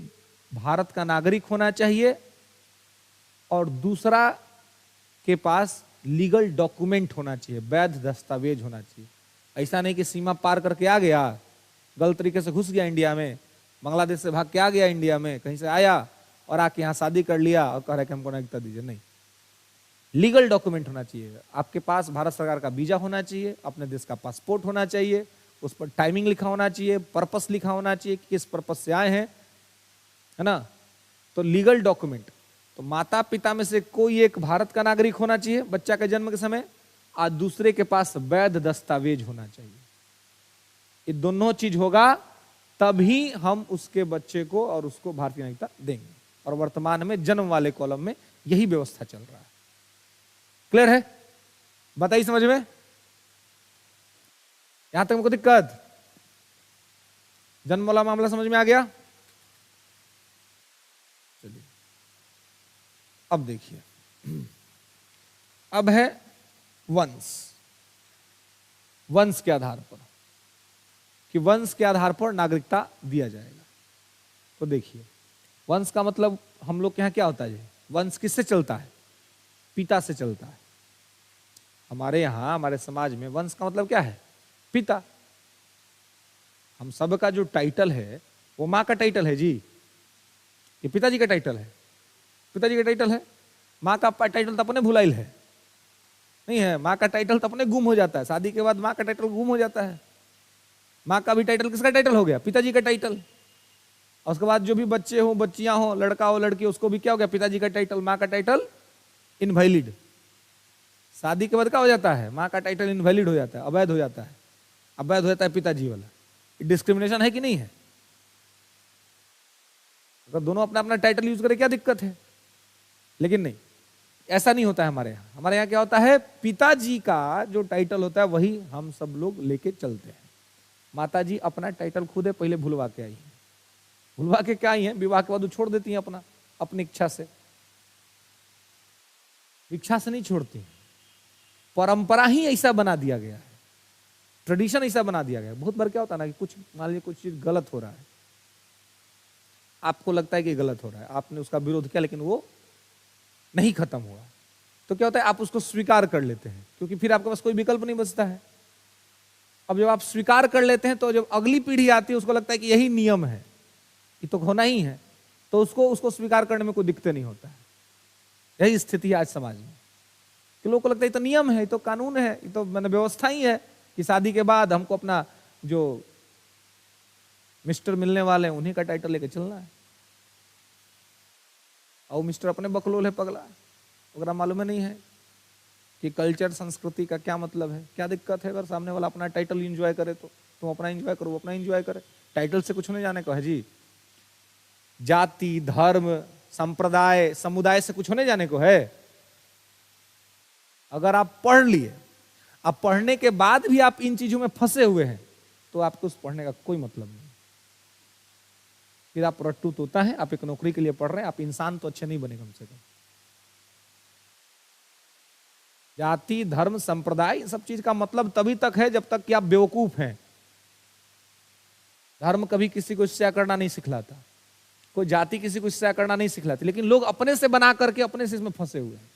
भारत का नागरिक होना चाहिए और दूसरा के पास लीगल डॉक्यूमेंट होना चाहिए, वैध दस्तावेज होना चाहिए। ऐसा नहीं कि सीमा पार करके आ गया, गलत तरीके से घुस गया इंडिया में, बांग्लादेश से भाग के आ गया इंडिया में, कहीं से आया और आके यहाँ शादी कर लिया और कह रहा है कि हमको नागरिकता दीजिए। नहीं, लीगल डॉक्यूमेंट होना चाहिए। आपके पास भारत सरकार का वीजा होना चाहिए, अपने देश का पासपोर्ट होना चाहिए, उस पर टाइमिंग लिखा होना चाहिए, पर्पस लिखा होना चाहिए कि किस पर्पस से आए हैं, है ना। तो लीगल डॉक्यूमेंट, तो माता पिता में से कोई एक भारत का नागरिक होना चाहिए बच्चा के जन्म के समय, और दूसरे के पास वैध दस्तावेज होना चाहिए। ये दोनों चीज होगा तभी हम उसके बच्चे को और उसको भारतीय नागरिकता देंगे। और वर्तमान में जन्म वाले कॉलम में यही व्यवस्था चल रहा है। क्लियर है? बताइए समझ में? यहां तक हमको दिक्कत? जन्म वाला मामला समझ में आ गया? चलिए अब देखिए, अब है वंश। वंश के आधार पर, कि वंश के आधार पर नागरिकता दिया जाएगा। तो देखिए, वंश का मतलब हम लोग के यहां क्या होता है? वंश किससे चलता है? पिता से चलता है। हमारे यहां, हमारे समाज में वंश का मतलब क्या है? पिता। हम सब का जो टाइटल है वो मां का टाइटल है जी, ये पिताजी का टाइटल है। पिताजी का टाइटल है, मां का टाइटल तो अपने भुलाइल है, नहीं है। मां का टाइटल तो अपने गुम हो जाता है, शादी के बाद मां का टाइटल गुम हो जाता है। मां का भी टाइटल किसका टाइटल हो गया? पिताजी का टाइटल। और उसके बाद जो भी बच्चे हो, बच्चियां हो, लड़का हो, लड़की, उसको भी क्या हो गया? पिताजी का टाइटल। मां का टाइटल इनवैलिड। शादी के बाद क्या हो जाता है? मां का टाइटल इनवैलिड हो जाता है, अवैध हो जाता है। अवैध हो जाता है पिताजी वाला। डिस्क्रिमिनेशन है कि नहीं है? अगर दोनों अपना अपना टाइटल यूज करें क्या दिक्कत है? लेकिन नहीं, ऐसा नहीं होता है हमारे यहाँ। हमारे यहाँ क्या होता है? पिताजी का जो टाइटल होता है वही हम सब लोग लेके चलते हैं। माता जी अपना टाइटल खुद है पहले भुलवा के आई है। भुलवा के क्या आई है, विवाह के बाद वो छोड़ देती हैं अपना, अपनी इच्छा से। इच्छा से नहीं छोड़ती, परंपरा ही ऐसा बना दिया गया है, ट्रेडिशन ऐसा बना दिया गया है। बहुत बार क्या होता है ना कि कुछ मान लीजिए कुछ चीज गलत हो रहा है, आपको लगता है कि गलत हो रहा है, आपने उसका विरोध किया लेकिन वो नहीं खत्म हुआ, तो क्या होता है आप उसको स्वीकार कर लेते हैं, क्योंकि फिर आपके पास कोई विकल्प नहीं बचता है। अब जब आप स्वीकार कर लेते हैं तो जब अगली पीढ़ी आती है उसको लगता है कि यही नियम है, ये तो होना ही है, तो उसको स्वीकार करने में कोई दिक्कत नहीं होता है। यही स्थिति है आज समाज में कि लोगों को लगता है ये तो नियम है, ये तो कानून है, ये तो मैंने व्यवस्था ही है कि शादी के बाद हमको अपना जो मिस्टर मिलने वाले हैं उन्हीं का टाइटल लेके चलना है। और मिस्टर अपने बकलोल है, पगला, अगर मालूम है नहीं है कि कल्चर संस्कृति का क्या मतलब है। क्या दिक्कत है अगर सामने वाला अपना टाइटल एंजॉय करे तो तुम अपना एंजॉय करो, वो अपना एंजॉय करे। टाइटल से कुछ नहीं जाने को है जी, जाति धर्म संप्रदाय समुदाय से कुछ होने जाने को है। अगर आप पढ़ लिए, अब पढ़ने के बाद भी आप इन चीजों में फंसे हुए हैं तो आपको उस पढ़ने का कोई मतलब नहीं। फिर आप रट्टू तोता है, आप एक नौकरी के लिए पढ़ रहे हैं, आप इंसान तो अच्छे नहीं बने कम से कम। जाति धर्म संप्रदाय इन सब चीज का मतलब तभी तक है जब तक कि आप बेवकूफ हैं। धर्म कभी किसी को ईर्ष्या करना नहीं सिखलाता, कोई जाति किसी को ईर्ष्या करना नहीं सिखलाती, लेकिन लोग अपने से बना करके अपने से इसमें फंसे हुए हैं,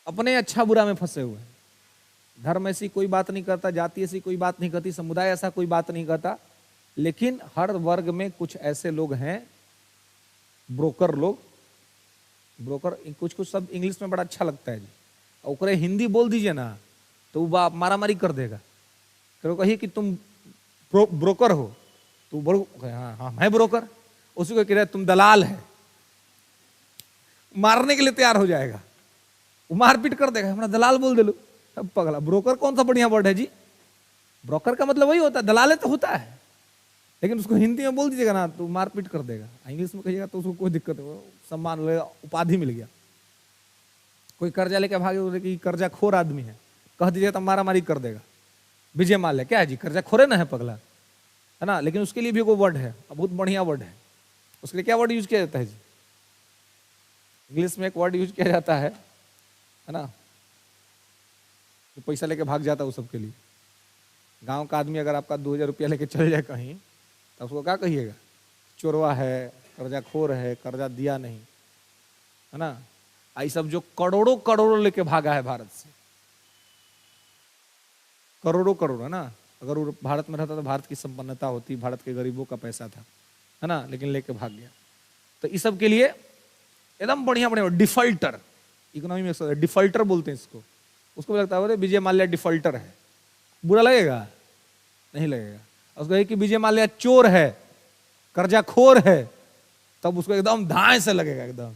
अपने अच्छा बुरा में फंसे हुए हैं। धर्म ऐसी कोई बात नहीं करता, जाति ऐसी कोई बात नहीं करती, समुदाय ऐसा कोई बात नहीं करता, लेकिन हर वर्ग में कुछ ऐसे लोग हैं, ब्रोकर लोग। ब्रोकर कुछ शब्द इंग्लिश में बड़ा अच्छा लगता है जी, ओकरे हिंदी बोल दीजिए ना तो वो मारा मारी कर देगा। करो कहिए कि तुम ब्रोकर हो तो हाँ हाँ मैं ब्रोकर, उसी को कह रहे तुम दलाल है, मारने के लिए तैयार हो जाएगा, वो मारपीट कर देगा, हमारा दलाल बोल दे लो। अब पगला, ब्रोकर कौन सा बढ़िया वर्ड है जी? ब्रोकर का मतलब वही होता है, दलाल तो होता है, लेकिन उसको हिंदी में बोल दीजिएगा ना तो मारपीट कर देगा, इंग्लिश में कहिएगा तो उसको कोई दिक्कत नहीं, सम्मान लेगा, उपाधि मिल गया। कोई कर्जा लेके भागे कि कर्जा खोर आदमी है, कह दीजिएगा तो मारा मारी कर देगा। विजय माल्या क्या है जी, कर्जा खोरे ना है पगला, है ना, लेकिन उसके लिए भी कोई वर्ड है, बहुत बढ़िया वर्ड है। उसके लिए क्या वर्ड यूज किया जाता है जी? इंग्लिश में एक वर्ड यूज किया जाता है ना, जो पैसा लेके भाग जाता है उस सबके लिए। गांव का आदमी अगर आपका 2000 रुपया लेके चल जाए कहीं तो उसको क्या कहिएगा? चोरवा है, कर्जा खोर है, कर्जा दिया नहीं, है ना। आई सब जो करोड़ों करोड़ों लेके भागा है भारत से, करोड़ों करोड़, है ना। अगर वो भारत में रहता तो भारत की संपन्नता होती, भारत के गरीबों का पैसा था, है ना, लेकिन लेके भाग गया। तो इस सब के लिए एकदम बढ़िया बढ़िया डिफॉल्टर, इकोनॉमी में डिफॉल्टर बोलते हैं इसको। उसको भी लगता है विजय माल्या डिफॉल्टर है, बुरा लगेगा? नहीं लगेगा। उसको कि विजय माल्या चोर है, कर्जाखोर है, तब उसको एकदम धाए से लगेगा, एकदम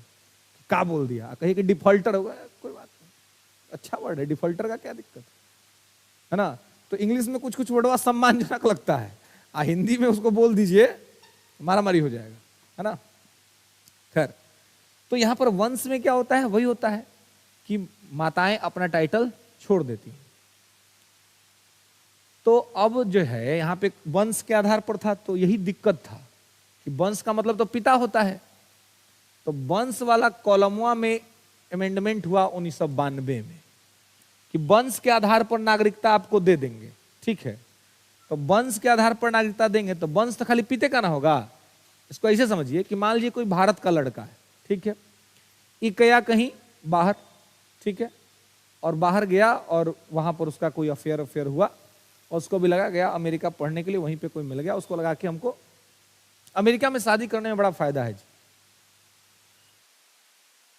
क्या बोल दिया। कहिए कि डिफॉल्टर होगा, कोई बात नहीं, अच्छा वर्ड है, डिफॉल्टर का क्या दिक्कत है ना। तो इंग्लिश में कुछ कुछ वर्ड सम्मानजनक लगता है, हिंदी में उसको बोल दीजिए मारामारी हो जाएगा, है ना। खैर, तो यहां पर वंश में क्या होता है? वही होता है कि माताएं अपना टाइटल छोड़ देती हैं। तो अब जो है यहाँ पे वंश के आधार पर था, तो यही दिक्कत था कि वंश का मतलब तो पिता होता है। तो वंश वाला कॉलमवा में अमेंडमेंट हुआ 1992 में कि वंश के आधार पर नागरिकता आपको दे देंगे, ठीक है। तो वंश के आधार पर नागरिकता देंगे तो वंश तो खाली पिते का ना होगा। इसको ऐसे समझिए कि मान लीजिए कोई भारत का लड़का है, ठीक है, ये गया कहीं बाहर, ठीक है, और बाहर गया और वहां पर उसका कोई अफेयर हुआ और उसको भी लगा गया अमेरिका पढ़ने के लिए, वहीं पे कोई मिल गया, उसको लगा कि हमको अमेरिका में शादी करने में बड़ा फायदा है जी।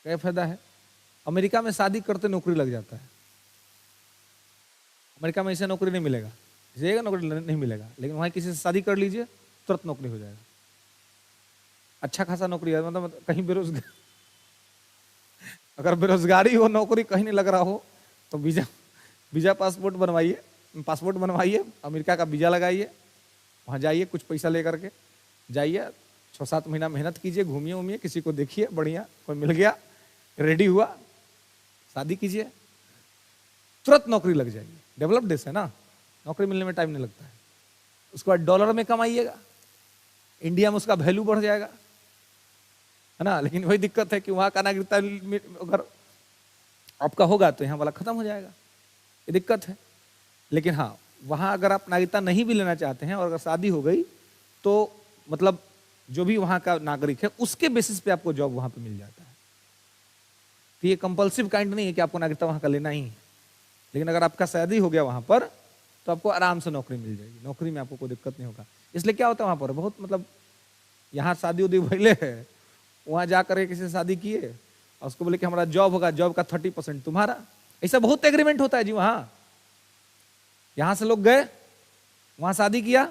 क्या फायदा है? अमेरिका में शादी करते नौकरी लग जाता है। अमेरिका में ऐसे नौकरी नहीं मिलेगा, जाएगा नौकरी नहीं मिलेगा, लेकिन वहां किसी से शादी कर लीजिए तुरंत नौकरी हो जाएगा, अच्छा खासा नौकरी है। मतलब कहीं बेरोजगार, अगर बेरोजगारी हो, नौकरी कहीं नहीं लग रहा हो, तो वीजा पासपोर्ट बनवाइए, अमेरिका का वीजा लगाइए, वहाँ जाइए, कुछ पैसा लेकर के जाइए, 6-7 महीना मेहनत कीजिए, घूमिए उमिए, किसी को देखिए बढ़िया, कोई मिल गया, रेडी हुआ, शादी कीजिए, तुरंत नौकरी लग जाएगी। डेवलप देश है ना, नौकरी मिलने में टाइम नहीं लगता है। उसके बाद डॉलर में कमाइएगा, इंडिया में उसका वैल्यू बढ़ जाएगा, है ना। लेकिन वही दिक्कत है कि वहां का नागरिकता अगर आपका होगा तो यहाँ वाला खत्म हो जाएगा, ये दिक्कत है। लेकिन हाँ, वहां अगर आप नागरिकता नहीं भी लेना चाहते हैं और अगर शादी हो गई तो मतलब जो भी वहां का नागरिक है उसके बेसिस पे आपको जॉब वहां पे मिल जाता है। तो ये कंपल्सिव काइंड नहीं है कि आपको नागरिकता वहां का लेना ही है। लेकिन अगर आपका शादी हो गया वहां पर तो आपको आराम से नौकरी मिल जाएगी, नौकरी में आपको कोई दिक्कत नहीं होगा। इसलिए क्या होता है वहां पर बहुत मतलब यहाँ शादी उदी भले है, वहां जाकर किसी से शादी किए और उसको बोले कि हमारा जॉब होगा, जॉब का 30% तुम्हारा, ऐसा बहुत एग्रीमेंट होता है जी। वहां यहां से लोग गए, वहां शादी किया,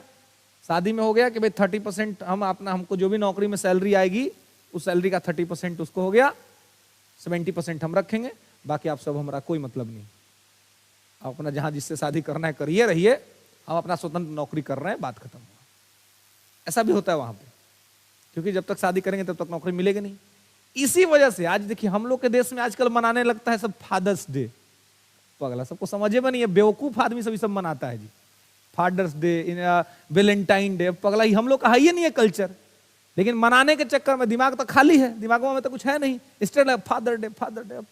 शादी में हो गया कि भाई 30% हम अपना, हमको जो भी नौकरी में सैलरी आएगी उस सैलरी का 30% उसको हो गया, 70% हम रखेंगे, बाकी आप सब हमारा कोई मतलब नहीं, आप अपना जहां जिससे शादी करना है करिए रहिए, हम अपना स्वतंत्र नौकरी कर रहे हैं, बात खत्म हुआ। ऐसा भी होता है वहां पे, क्योंकि जब तक शादी करेंगे तब तक नौकरी मिलेगी नहीं। इसी वजह से आज देखिए हम लोग के देश में आजकल मनाने लगता है सब फादर्स डे, तो अगला सबको समझे में नहीं है, बेवकूफ आदमी सभी सब मनाता है जी, फादर्स डे, वैलेंटाइन डे, पगला ही हम लोग का है ही नहीं है कल्चर। लेकिन मनाने के चक्कर में दिमाग तो खाली है, दिमागों में तो कुछ है नहीं, स्टेट फादर डे,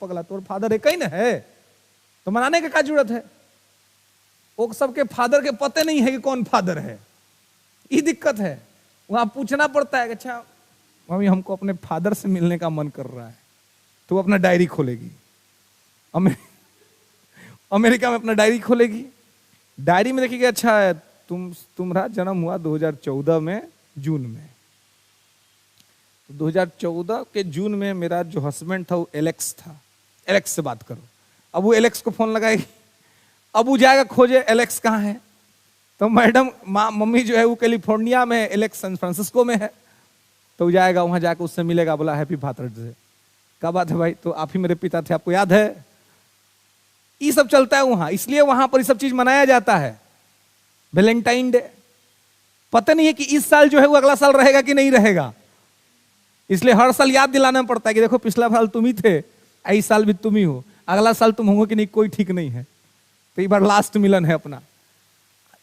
पगला तो फादर एक ही ना है, तो मनाने की क्या जरूरत है। वो सबके फादर के पते नहीं है कि कौन फादर है, ये दिक्कत है। वहां पूछना पड़ता है कि अच्छा मम्मी हमको अपने फादर से मिलने का मन कर रहा है, तो वो अपना डायरी खोलेगी, अमेरिका में अपना डायरी खोलेगी, डायरी में देखिएगा अच्छा है तुम्हारा जन्म हुआ 2014 में जून में, 2014 के जून में मेरा जो हस्बैंड था वो एलेक्स था, एलेक्स से बात करो। अब वो एलेक्स को फोन लगाएगी, अब वो जाएगा खोजे एलेक्स कहाँ है, तो मैडम मम्मी जो है वो कैलिफोर्निया में है, एलेक्स सैन फ्रांसिस्को में है, तो जाएगा वहां जाकर उससे मिलेगा, बोला हैप्पी फादर्स डे, क्या बात है भाई, तो आप ही मेरे पिता थे, आपको याद है। ये सब चलता है वहां, इसलिए वहां पर ये सब चीज मनाया जाता है, वैलेंटाइन डे। पता नहीं है कि इस साल जो है वो अगला साल रहेगा कि नहीं रहेगा, इसलिए हर साल याद दिलाना पड़ता है कि देखो पिछला साल तुम ही थे, इस साल भी तुम ही हो, अगला साल तुम होंगे कि नहीं कोई ठीक नहीं है, तो एक बार लास्ट मिलन है अपना।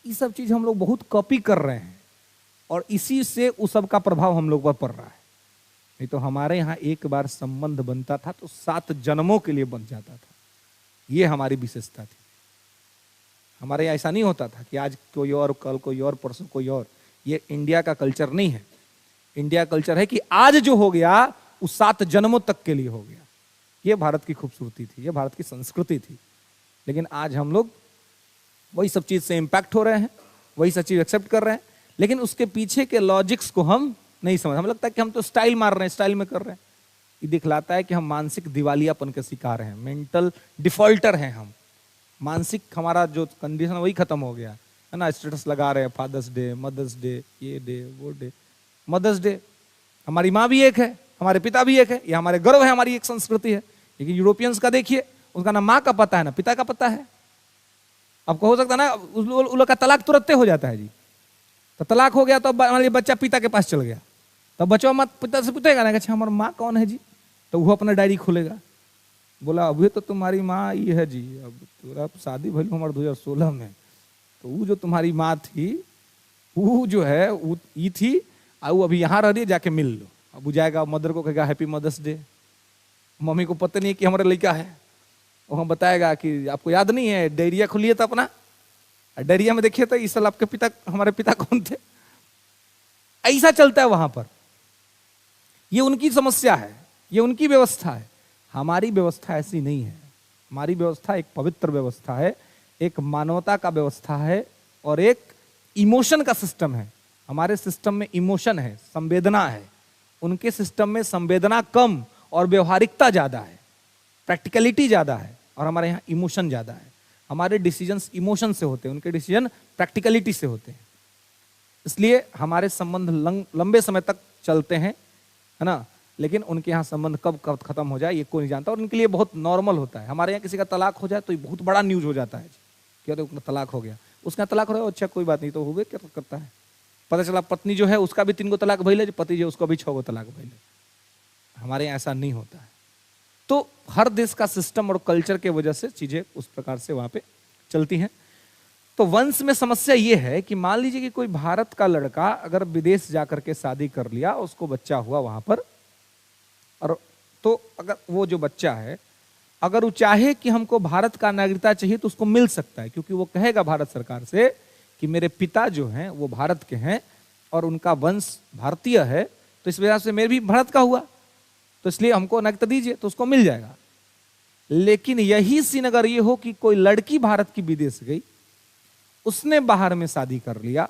ये सब चीज हम लोग बहुत कॉपी कर रहे हैं और इसी से उस सब का प्रभाव हम लोग पर पड़ रहा है। नहीं तो हमारे यहाँ एक बार संबंध बनता था तो 7 जन्मों के लिए बन जाता था, ये हमारी विशेषता थी। हमारे यहाँ ऐसा नहीं होता था कि आज कोई और, कल कोई और, परसों कोई और। ये इंडिया का कल्चर नहीं है। इंडिया कल्चर है कि आज जो हो गया वो 7 जन्मों तक के लिए हो गया। ये भारत की खूबसूरती थी, ये भारत की संस्कृति थी। लेकिन आज हम लोग वही सब चीज से इंपैक्ट हो रहे हैं, वही सब चीज एक्सेप्ट कर रहे हैं, लेकिन उसके पीछे के लॉजिक्स को हम नहीं समझ। हमें लगता है कि हम तो स्टाइल मार रहे हैं, स्टाइल में कर रहे हैं। ये दिखलाता है कि हम मानसिक दिवालियापन के शिकार हैं, मेंटल डिफॉल्टर हैं हम। मानसिक हमारा जो कंडीशन वही खत्म हो गया है ना। स्टेटस लगा रहे हैं, फादर्स डे, मदर्स डे, ये डे वो डे। मदर्स डे, हमारी माँ भी एक है, हमारे पिता भी एक है, ये हमारे गर्व है, हमारी एक संस्कृति है। लेकिन यूरोपियंस का देखिए, उसका ना माँ का पता है ना पिता का पता है। आपको हो सकता है ना उन लोग का तलाक तुरंत हो जाता है जी, तो तलाक हो गया तो मान बच्चा पिता के पास चल गया, तब बच्चा मत पिता से पूछेगा ना कि अच्छा हमारी माँ कौन है जी, तो वो अपना डायरी खोलेगा, बोला अभी तो तुम्हारी माँ ये है जी, अब तुम्हारा शादी भइल हमारे 2016 में, तो वो जो तुम्हारी माँ थी वो जो है वो ये थी, वो अभी यहाँ रह रही है, जाके मिल लो। अब वो जाएगा, मदर को कहेगा हैप्पी मदर्स डे। मम्मी को पता नहीं है कि हमारा लड़का है, वहाँ बताएगा कि आपको याद नहीं है डायरिया खोलिए था अपना, डायरिया में देखिए तो इस साल आपके पिता, हमारे पिता कौन थे। ऐसा चलता है वहां पर। ये उनकी समस्या है, ये उनकी व्यवस्था है। हमारी व्यवस्था ऐसी नहीं है। हमारी व्यवस्था एक पवित्र व्यवस्था है, एक मानवता का व्यवस्था है और एक इमोशन का सिस्टम है। हमारे सिस्टम में इमोशन है, संवेदना है। उनके सिस्टम में संवेदना कम और व्यवहारिकता ज्यादा है, प्रैक्टिकलिटी ज्यादा है, और हमारे यहाँ इमोशन ज्यादा है। हमारे डिसीजंस इमोशन से होते हैं, उनके डिसीजन प्रैक्टिकलिटी से होते हैं। इसलिए हमारे संबंध लंबे समय तक चलते हैं, है ना। लेकिन उनके यहाँ संबंध कब कब खत्म हो जाए ये कोई नहीं जानता, और उनके लिए बहुत नॉर्मल होता है। हमारे यहाँ किसी का तलाक हो जाए तो ये बहुत बड़ा न्यूज हो जाता है, क्या तो तलाक हो गया, उसका तलाक हो गया, अच्छा कोई बात नहीं, तो हुए क्या करता है। पता चला पत्नी जो है उसका भी 3 गो तलाक भइले, पति जो उसका भी 6 गो तलाक भइले। हमारे यहाँ ऐसा नहीं होता है। तो हर देश का सिस्टम और कल्चर के वजह से चीजें उस प्रकार से वहां पे चलती हैं। तो वंश में समस्या ये है कि मान लीजिए कि कोई भारत का लड़का अगर विदेश जाकर के शादी कर लिया, उसको बच्चा हुआ वहां पर, और तो अगर वो जो बच्चा है अगर वो चाहे कि हमको भारत का नागरिकता चाहिए तो उसको मिल सकता है, क्योंकि वो कहेगा भारत सरकार से कि मेरे पिता जो हैं वो भारत के हैं और उनका वंश भारतीय है, तो इस वजह से मेरे भी भारत का हुआ, तो इसलिए हमको नागरिकता दीजिए, तो उसको मिल जाएगा। लेकिन यही सीन अगर ये हो कि कोई लड़की भारत की विदेश गई, उसने बाहर में शादी कर लिया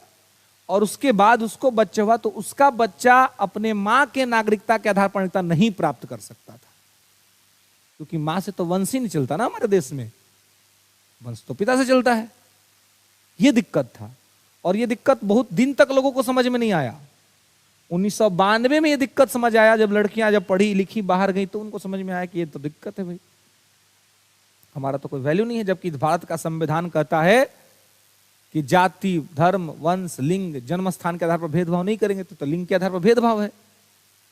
और उसके बाद उसको बच्चा हुआ, तो उसका बच्चा अपने मां के नागरिकता के आधार पर नागरिकता नहीं प्राप्त कर सकता था, क्योंकि मां से तो वंश ही नहीं चलता ना हमारे देश में, वंश तो पिता से चलता है। यह दिक्कत था और यह दिक्कत बहुत दिन तक लोगों को समझ में नहीं आया। 1992 में यह दिक्कत समझ आया, जब लड़कियां जब पढ़ी लिखी बाहर गई तो उनको समझ में आया कि ये तो दिक्कत है भाई, हमारा तो कोई वैल्यू नहीं है। जबकि भारत का संविधान कहता है कि जाति, धर्म, वंश, लिंग, जन्म स्थान के आधार पर भेदभाव नहीं करेंगे, तो लिंग के आधार पर भेदभाव है।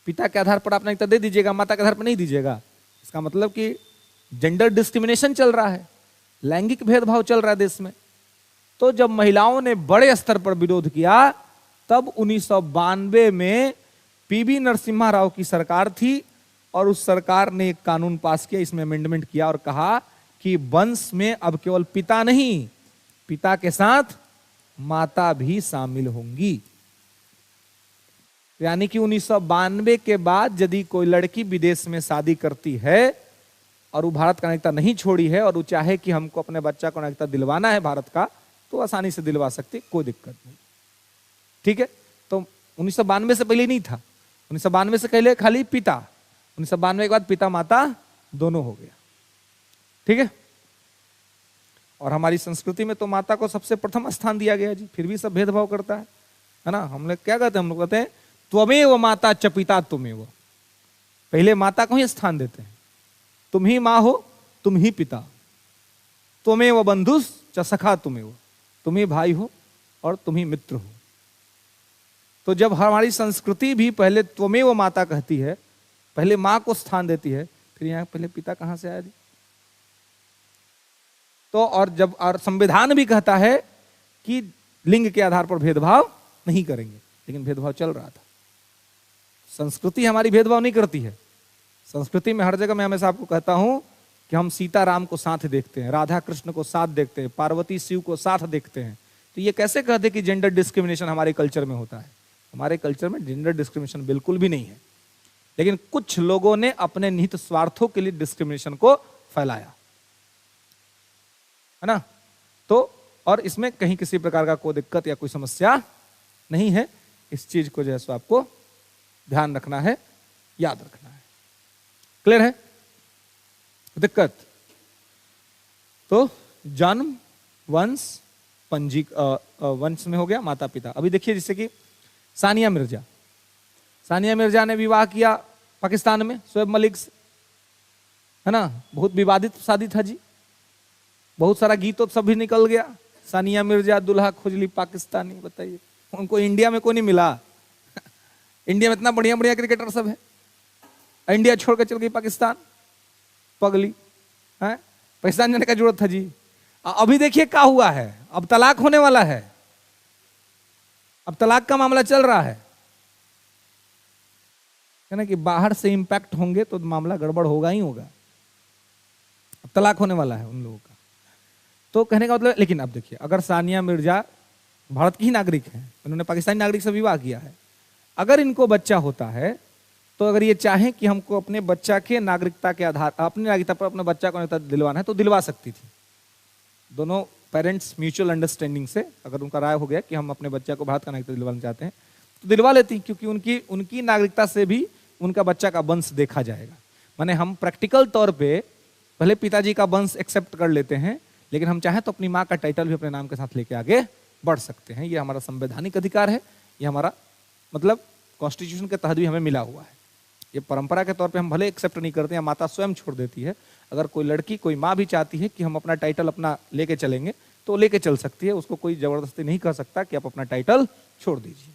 पिता के आधार पर आप नागरिकता दे दीजिएगा, माता के आधार पर नहीं दीजिएगा, इसका मतलब कि जेंडर डिस्क्रिमिनेशन चल रहा है, लैंगिक भेदभाव चल रहा है देश में। तो जब महिलाओं ने बड़े स्तर पर विरोध किया, तब 1992 में पीवी नरसिम्हा राव की सरकार थी और उस सरकार ने एक कानून पास किया, इसमें अमेंडमेंट किया और कहा कि वंश में अब केवल पिता नहीं, पिता के साथ माता भी शामिल होंगी। यानी कि 1992 के बाद यदि कोई लड़की विदेश में शादी करती है और वो भारत का नागरिकता नहीं छोड़ी है और वो चाहे कि हमको अपने बच्चा को नागरिकता दिलवाना है भारत का, तो आसानी से दिलवा सकती, कोई दिक्कत नहीं। ठीक है, तो 1992 से पहले नहीं था, 1992 से पहले खाली पिता, 1992 के बाद पिता माता दोनों हो गया। ठीक है, और हमारी संस्कृति में तो माता को सबसे प्रथम स्थान दिया गया जी, फिर भी सब भेदभाव करता है ना। हम लोग क्या कहते हैं, हम लोग कहते हैं त्वमेव माता च पिता तुमेव, पहले माता को ही स्थान देते हैं, तुम ही माँ हो, तुम ही पिता, त्वमेव बंधुस च सखा तुमेव, तुम ही भाई हो और तुम ही मित्र हो। तो जब हमारी संस्कृति भी पहले त्वमेव माता कहती है, पहले माँ को स्थान देती है, फिर यहाँ पहले पिता कहाँ से आया जी? तो और जब और संविधान भी कहता है कि लिंग के आधार पर भेदभाव नहीं करेंगे, लेकिन भेदभाव चल रहा था। संस्कृति हमारी भेदभाव नहीं करती है। संस्कृति में हर जगह मैं हमेशा आपको कहता हूं कि हम सीता राम को साथ देखते हैं, राधा कृष्ण को साथ देखते हैं, पार्वती शिव को साथ देखते हैं। तो ये कैसे कहते कि जेंडर डिस्क्रिमिनेशन हमारे कल्चर में होता है? हमारे कल्चर में जेंडर डिस्क्रिमिनेशन बिल्कुल भी नहीं है, लेकिन कुछ लोगों ने अपने निहित स्वार्थों के लिए डिस्क्रिमिनेशन को फैलाया है ना। तो और इसमें कहीं किसी प्रकार का कोई दिक्कत या कोई समस्या नहीं है। इस चीज को जो है सो आपको ध्यान रखना है, याद रखना है। क्लियर है? दिक्कत तो जन्म, वंश, पंजी वंश में हो गया, माता पिता। अभी देखिए जैसे कि सानिया मिर्जा ने विवाह किया पाकिस्तान में शोएब मलिक से, है ना। बहुत विवादित शादी था जी, बहुत सारा गीतों सब भी निकल गया, सानिया मिर्जा दुल्हा खोजली पाकिस्तानी। बताइए, उनको इंडिया में कोई नहीं मिला। इंडिया में इतना बढ़िया बढ़िया क्रिकेटर सब है, इंडिया छोड़ कर चल गई पाकिस्तान, पगली है। पाकिस्तान जाने का जरूरत था जी। अभी देखिए क्या हुआ है, अब तलाक होने वाला है, अब तलाक का मामला चल रहा है ना, कि बाहर से इंपैक्ट होंगे तो मामला गड़बड़ होगा ही होगा। अब तलाक होने वाला है उन लोगों का। तो कहने का मतलब, लेकिन अब देखिए, अगर सानिया मिर्जा भारत की ही नागरिक हैं, उन्होंने पाकिस्तानी नागरिक से विवाह किया है, अगर इनको बच्चा होता है तो अगर ये चाहें कि हमको अपने बच्चा के नागरिकता के आधार, अपनी नागरिकता पर अपने बच्चा को नागरिकता दिलवाना है, तो दिलवा सकती थी। दोनों पेरेंट्स म्यूचुअल अंडरस्टैंडिंग से अगर उनका राय हो गया कि हम अपने बच्चा को भारत का नागरिकता दिलवाना चाहते हैं, तो दिलवा लेती, क्योंकि उनकी नागरिकता से भी उनका बच्चा का वंश देखा जाएगा। माने हम प्रैक्टिकल तौर पे भले पिताजी का वंश एक्सेप्ट कर लेते हैं, लेकिन हम चाहें तो अपनी माँ का टाइटल भी अपने नाम के साथ लेके आगे बढ़ सकते हैं। ये हमारा संवैधानिक अधिकार है, ये हमारा मतलब कॉन्स्टिट्यूशन के तहत भी हमें मिला हुआ है। ये परंपरा के तौर पे हम भले एक्सेप्ट नहीं करते हैं, माता स्वयं छोड़ देती है। अगर कोई लड़की, कोई माँ भी चाहती है कि हम अपना टाइटल अपना लेके चलेंगे, तो लेके चल सकती है, उसको कोई जबरदस्ती नहीं कर सकता कि आप अपना टाइटल छोड़ दीजिए।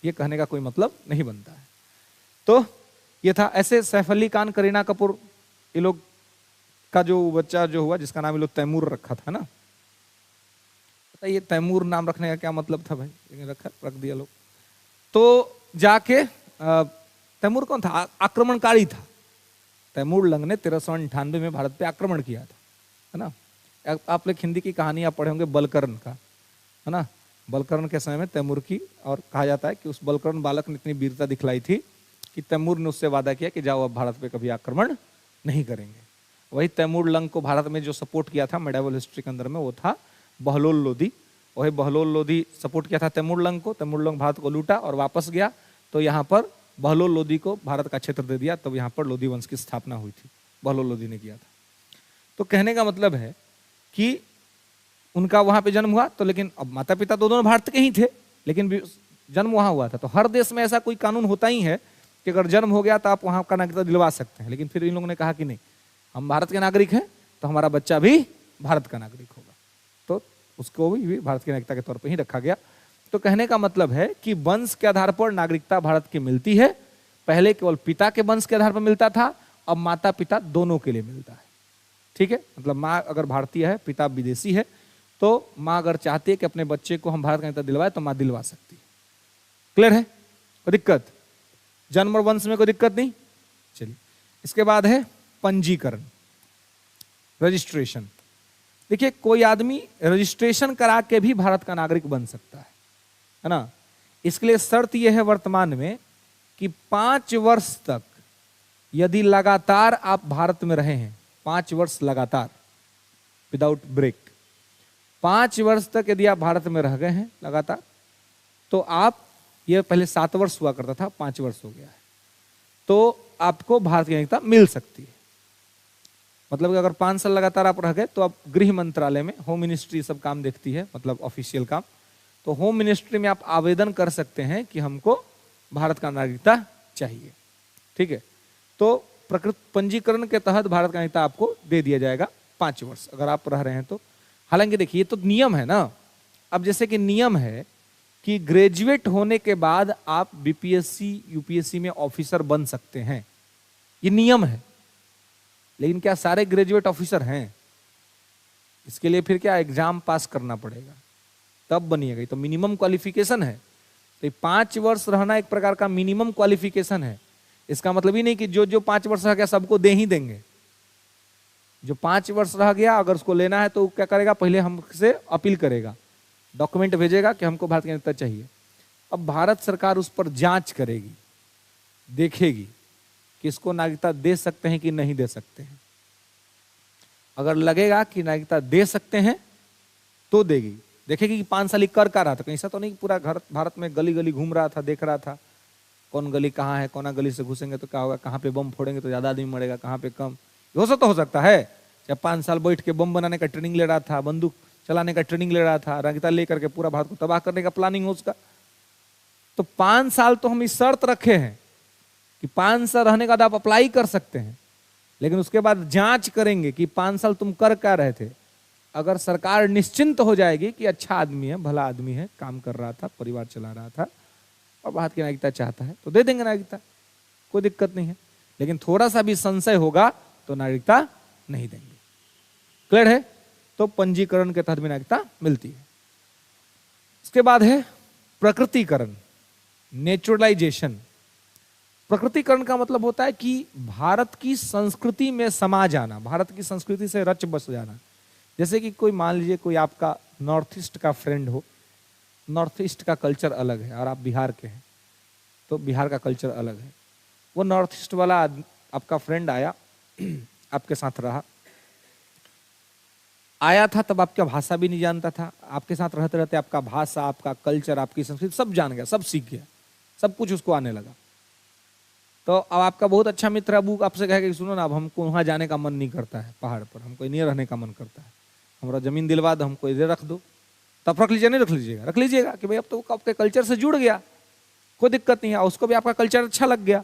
ये कहने का कोई मतलब नहीं बनता है। तो ये था। ऐसे सैफ अली खान, करीना कपूर, ये लोग का जो बच्चा जो हुआ, जिसका नाम ये लोग तैमूर रखा था ना, बताइए तैमूर नाम रखने का क्या मतलब था भाई, लेकिन रख दिया लोग। तो जाके तैमूर कौन था? आक्रमणकारी था। तैमूर लंग ने 1398 में भारत पे आक्रमण किया था, है ना। आप लोग हिंदी की कहानियां पढ़े होंगे बलकर्ण का, है ना। बलकर्ण के समय में तैमूर की, और कहा जाता है कि उस बलकर्ण बालक ने इतनी वीरता दिखलाई थी कि तैमूर ने उससे वादा किया कि जाओ अब भारत पे कभी आक्रमण नहीं करेंगे। वही तैमूर लंग को भारत में जो सपोर्ट किया था मेडिवल हिस्ट्री के अंदर में, वो था बहलोल लोधी। वही बहलोल लोधी सपोर्ट किया था तैमूर लंग को। तैमूर लंग भारत को लूटा और वापस गया, तो यहाँ पर बहलोल लोधी को भारत का क्षेत्र दे दिया, तब यहाँ पर लोधी वंश की स्थापना हुई थी, बहलोल लोधी ने किया था। तो कहने का मतलब है कि उनका वहां पे जन्म हुआ, तो लेकिन अब माता पिता तो दोनों भारत के ही थे, लेकिन जन्म वहां हुआ था। तो हर देश में ऐसा कोई कानून होता ही है कि अगर जन्म हो गया तो आप वहां का नागरिकता दिलवा सकते हैं। लेकिन फिर इन लोगों ने कहा कि नहीं, हम भारत के नागरिक हैं तो हमारा बच्चा भी भारत का नागरिक होगा, तो उसको भी भारत की नागरिकता के तौर पर ही रखा गया। तो कहने का मतलब है कि वंश के आधार पर नागरिकता भारत की मिलती है। पहले केवल पिता के वंश के आधार पर मिलता था, अब माता पिता दोनों के लिए मिलता है। ठीक है, मतलब माँ अगर भारतीय है, पिता विदेशी है, तो माँ अगर चाहती है कि अपने बच्चे को हम भारत का नागरिकता दिलवाए तो माँ दिलवा सकती है। क्लियर है? कोई दिक्कत? जन्म और वंश में कोई दिक्कत नहीं। चलिए, इसके बाद है पंजीकरण, रजिस्ट्रेशन। देखिए, कोई आदमी रजिस्ट्रेशन करा के भी भारत का नागरिक बन सकता है ना। इसके लिए शर्त यह है वर्तमान में कि 5 वर्ष तक यदि लगातार आप भारत में रहे हैं, 5 वर्ष लगातार विदाउट ब्रेक, 5 वर्ष तक यदि आप भारत में रह गए हैं लगातार, तो आप, ये पहले 7 वर्ष हुआ करता था, 5 वर्ष हो गया है, तो आपको भारत की नागरिकता मिल सकती है। मतलब कि अगर 5 साल लगातार आप रह गए तो आप गृह मंत्रालय में, होम मिनिस्ट्री सब काम देखती है, मतलब ऑफिशियल काम, तो होम मिनिस्ट्री में आप आवेदन कर सकते हैं कि हमको भारत का नागरिकता चाहिए। ठीक है, तो प्रकृत पंजीकरण के तहत भारत का नागरिकता आपको दे दिया जाएगा 5 वर्ष अगर आप रह रहे हैं तो। हालांकि देखिए, ये तो नियम है ना। अब जैसे कि नियम है कि ग्रेजुएट होने के बाद आप बीपीएससी यूपीएससी में ऑफिसर बन सकते हैं, ये नियम है। लेकिन क्या सारे ग्रेजुएट ऑफिसर हैं? इसके लिए फिर क्या एग्जाम पास करना पड़ेगा, तब बनिएगा। तो मिनिमम क्वालिफिकेशन है, तो 5 वर्ष रहना एक प्रकार का मिनिमम क्वालिफिकेशन है। इसका मतलब ही नहीं कि जो 5 वर्ष रह गया सबको दे ही देंगे। जो 5 वर्ष रह गया अगर उसको लेना है तो क्या करेगा, पहले हमसे अपील करेगा, डॉक्यूमेंट भेजेगा कि हमको भारत की नागरिकता चाहिए। अब भारत सरकार उस पर जांच करेगी, देखेगी कि इसको नागरिकता दे सकते हैं कि नहीं दे सकते हैं। अगर लगेगा कि नागरिकता दे सकते हैं तो देगी। देखेगी कि 5 साल कर रहा था, कहीं ऐसा तो नहीं पूरा घर भारत में गली गली घूम रहा था, देख रहा था कौन गली कहाँ है, कौन गली से घुसेंगे तो क्या होगा, कहाँ पे बम फोड़ेंगे तो ज्यादा आदमी मरेगा, कहाँ पे कम। हो सकता है जब 5 साल बैठ के बम बनाने का ट्रेनिंग ले रहा था, बंदूक चलाने का ट्रेनिंग ले रहा था, नागरिकता लेकर के पूरा भारत को तबाह करने का प्लानिंग हो उसका। तो 5 साल तो हम इस शर्त रखे हैं कि 5 साल रहने के बाद आप अप्लाई कर सकते हैं, लेकिन उसके बाद जांच करेंगे कि 5 साल तुम कर क्या रहे थे। अगर सरकार निश्चिंत हो जाएगी कि अच्छा आदमी है, भला आदमी है, काम कर रहा था, परिवार चला रहा था और भारत की नागरिकता चाहता है, तो दे देंगे नागरिकता, कोई दिक्कत नहीं है। लेकिन थोड़ा सा भी संशय होगा तो नागरिकता नहीं देंगे। क्लियर है? तो पंजीकरण के तहत भी नागरिकता मिलती है। इसके बाद है प्रकृतिकरण, नेचुरलाइजेशन। प्रकृतिकरण का मतलब होता है कि भारत की संस्कृति में समा जाना, भारत की संस्कृति से रच बस जाना। जैसे कि कोई मान लीजिए कोई आपका नॉर्थ ईस्ट का फ्रेंड हो, नॉर्थ ईस्ट का कल्चर अलग है और आप बिहार के हैं तो बिहार का कल्चर अलग है। वो नॉर्थ ईस्ट वाला आपका फ्रेंड आया, आपके साथ रहा, आया था तब आपका भाषा भी नहीं जानता था, आपके साथ रहते रहते आपका भाषा, आपका कल्चर, आपकी संस्कृति सब जान गया, सब सीख गया, सब कुछ उसको आने लगा। तो अब आपका बहुत अच्छा मित्र है, अब आपसे कहेगा कि सुनो ना, अब हमको वहां जाने का मन नहीं करता है, पहाड़ पर हमको नहीं रहने का मन करता है, हमारा जमीन दिलवा दो, हमको इधर रख दो। तब रख लीजिए, नहीं रख लीजिएगा, रख लीजिएगा कि भाई अब तो आपके कल्चर से जुड़ गया, कोई दिक्कत नहीं है, उसको भी आपका कल्चर अच्छा लग गया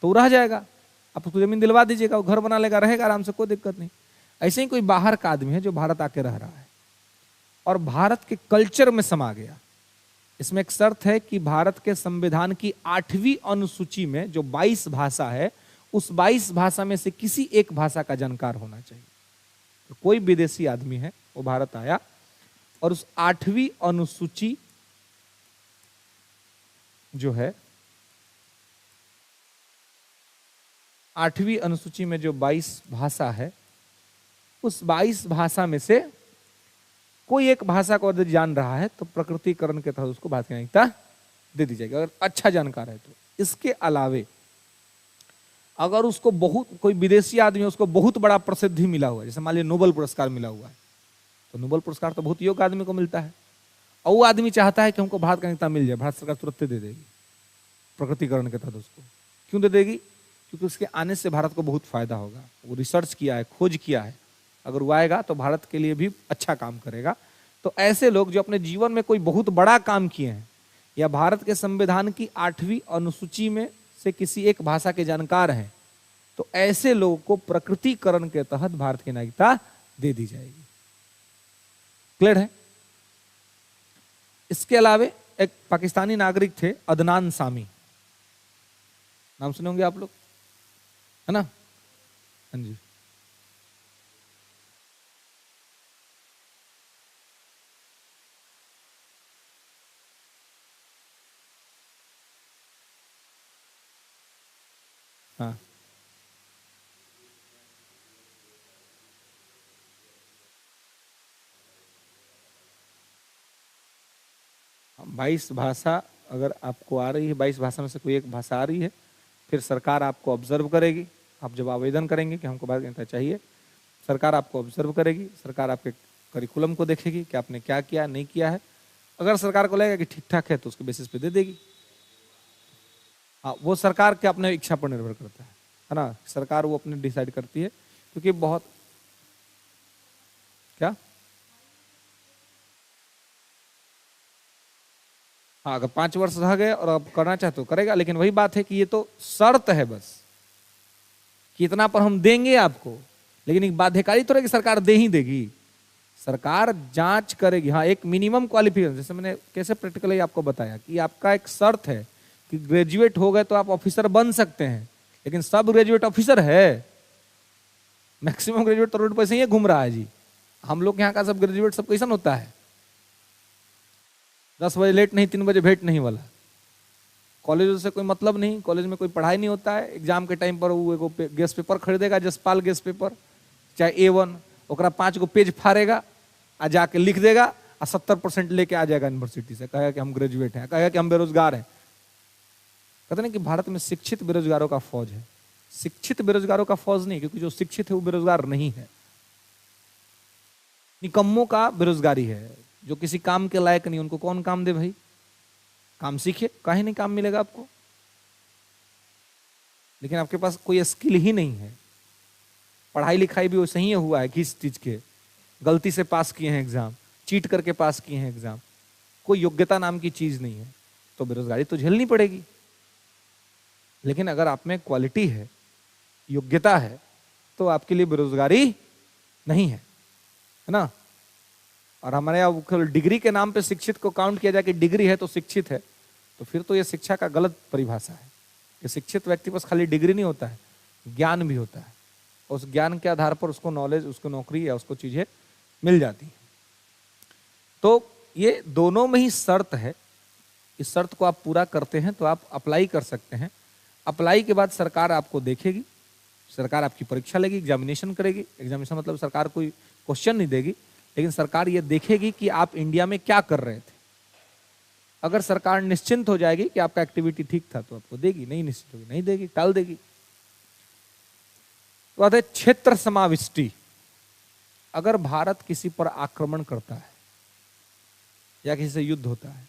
तो वो रह जाएगा, आप उसको जमीन दिलवा दीजिएगा, वो घर बना लेगा, रहेगा आराम से, कोई दिक्कत नहीं। ऐसे ही कोई बाहर का आदमी है जो भारत आके रह रहा है और भारत के कल्चर में समा गया। इसमें एक शर्त है कि भारत के संविधान की 8वीं अनुसूची में जो 22 भाषा है, उस 22 भाषा में से किसी एक भाषा का जानकार होना चाहिए। तो कोई विदेशी आदमी है, वो भारत आया, और उस 8वीं अनुसूची जो है, 8वीं अनुसूची में जो 22 भाषा है, उस 22 भाषा में से कोई एक भाषा को अगर जान रहा है तो प्रकृतिकरण के तहत उसको भाषा की नागरिकता दे दी जाएगी, अगर अच्छा जानकार है तो। इसके अलावे अगर उसको बहुत, कोई विदेशी आदमी उसको बहुत बड़ा प्रसिद्धि मिला हुआ है, जैसे मान लीजिए नोबेल पुरस्कार मिला हुआ है, तो नोबेल पुरस्कार तो बहुत योग्य आदमी को मिलता है, और वो आदमी चाहता है कि हमको भारत का नागरिकता मिल जाए, भारत सरकार तुरंत दे देगी प्रकृतिकरण के तहत उसको। क्यों दे देगी? क्योंकि उसके आने से भारत को बहुत फायदा होगा, वो रिसर्च किया है, खोज किया है, अगर वो आएगा तो भारत के लिए भी अच्छा काम करेगा। तो ऐसे लोग जो अपने जीवन में कोई बहुत बड़ा काम किए हैं, या भारत के संविधान की 8वीं अनुसूची में से किसी एक भाषा के जानकार हैं, तो ऐसे लोगों को प्रकृतिकरण के तहत भारत की नागरिकता दे दी जाएगी। क्लियर है? इसके अलावे एक पाकिस्तानी नागरिक थे, अदनान सामी, नाम सुने होंगे आप लोग, है ना? हाँ जी। हाँ, 22 भाषा अगर आपको आ रही है, 22 भाषा में से कोई एक भाषा आ रही है, फिर सरकार आपको ऑब्जर्व करेगी। आप जब आवेदन करेंगे कि हमको भारत की नागरिकता चाहिए, सरकार आपको ऑब्जर्व करेगी, सरकार आपके करिकुलम को देखेगी कि आपने क्या किया नहीं किया है। अगर सरकार को लगेगा कि ठीक ठाक है तो उसके बेसिस पे दे देगी। हाँ, वो सरकार के अपने इच्छा पर निर्भर करता है ना, सरकार वो अपने डिसाइड करती है, क्योंकि बहुत क्या, हाँ, अगर 5 वर्ष रह गए और अब करना चाहे तो करेगा, लेकिन वही बात है कि ये तो शर्त है बस कि इतना पर हम देंगे आपको, लेकिन एक बाध्यकारी तो रहेगी, सरकार दे ही देगी, सरकार जांच करेगी। हाँ, एक मिनिमम क्वालिफिकेशन, जैसे मैंने कैसे प्रैक्टिकली आपको बताया कि आपका एक शर्त है कि ग्रेजुएट हो गए तो आप ऑफिसर बन सकते हैं, लेकिन सब ग्रेजुएट ऑफिसर है? मैक्सिमम ग्रेजुएट तो रोड पर से ही घूम रहा है जी। हम लोग यहाँ का सब ग्रेजुएट सब कैसा होता है, 10 बजे लेट नहीं, 3 बजे भेंट नहीं वाला। कॉलेज से कोई मतलब नहीं, कॉलेज में कोई पढ़ाई नहीं होता है, एग्जाम के टाइम पर वो गेस्ट पेपर खरीदेगा, जसपाल गेस्ट पेपर चाहे A1, ओकरा 5 गो पेज फाड़ेगा आ जाके लिख देगा, और 70% लेके आ जाएगा यूनिवर्सिटी से, कहेगा कि हम ग्रेजुएट हैं, कहेगा कि हम बेरोजगार हैं। कहते नहीं कि भारत में शिक्षित बेरोजगारों का फौज है। शिक्षित बेरोजगारों का फौज नहीं, क्योंकि जो शिक्षित है वो बेरोजगार नहीं है, निकम्मों का बेरोजगारी है, जो किसी काम के लायक नहीं, उनको कौन काम दे भाई? काम सीखे, काहे नहीं काम मिलेगा आपको? लेकिन आपके पास कोई स्किल ही नहीं है, पढ़ाई लिखाई भी वैसे ही हुआ है, किस चीज के, गलती से पास किए हैं एग्जाम, चीट करके पास किए हैं एग्जाम, कोई योग्यता नाम की चीज नहीं है, तो बेरोजगारी तो झेलनी पड़ेगी। लेकिन अगर आप में क्वालिटी है, योग्यता है, तो आपके लिए बेरोजगारी नहीं है ना। और हमारे यहाँ डिग्री के नाम पे शिक्षित को काउंट किया जाए कि डिग्री है तो शिक्षित है, तो फिर तो ये शिक्षा का गलत परिभाषा है कि शिक्षित व्यक्ति पास खाली डिग्री नहीं होता है, ज्ञान भी होता है, उस ज्ञान के आधार पर उसको नॉलेज, उसको नौकरी या उसको चीजें मिल जाती है। तो ये दोनों में ही शर्त है, इस शर्त को आप पूरा करते हैं तो आप अप्लाई कर सकते हैं। अप्लाई के बाद सरकार आपको देखेगी, सरकार आपकी परीक्षा लेगी, एग्जामिनेशन करेगी। एग्जामिनेशन मतलब सरकार कोई क्वेश्चन नहीं देगी, लेकिन सरकार ये देखेगी कि आप इंडिया में क्या कर रहे थे। अगर सरकार निश्चिंत हो जाएगी कि आपका एक्टिविटी ठीक था तो आपको देगी, नहीं निश्चित होगी नहीं देगी, टाल देगी। तो बात है क्षेत्र समाविष्टि। अगर भारत किसी पर आक्रमण करता है या किसी से युद्ध होता है,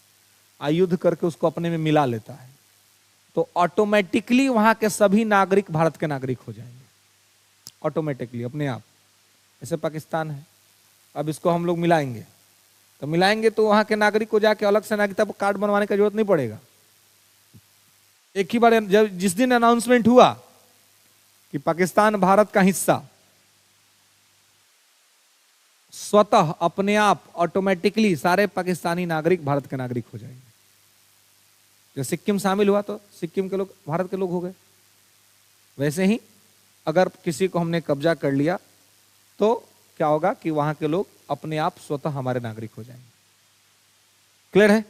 युद्ध करके उसको अपने में मिला लेता है, तो ऑटोमेटिकली वहां के सभी नागरिक भारत के नागरिक हो जाएंगे, ऑटोमेटिकली अपने आप। जैसे पाकिस्तान है, अब इसको हम लोग मिलाएंगे, तो मिलाएंगे तो वहां के नागरिक को जाके अलग से नागरिकता कार्ड बनवाने की जरूरत नहीं पड़ेगा। एक ही बार जब जिस दिन अनाउंसमेंट हुआ कि पाकिस्तान भारत का हिस्सा, स्वतः अपने आप ऑटोमेटिकली सारे पाकिस्तानी नागरिक भारत के नागरिक हो जाएंगे। जब सिक्किम शामिल हुआ तो सिक्किम के लोग भारत के लोग हो गए। वैसे ही अगर किसी को हमने कब्जा कर लिया तो क्या होगा कि वहां के लोग अपने आप स्वतः हमारे नागरिक हो जाएंगे। क्लियर है?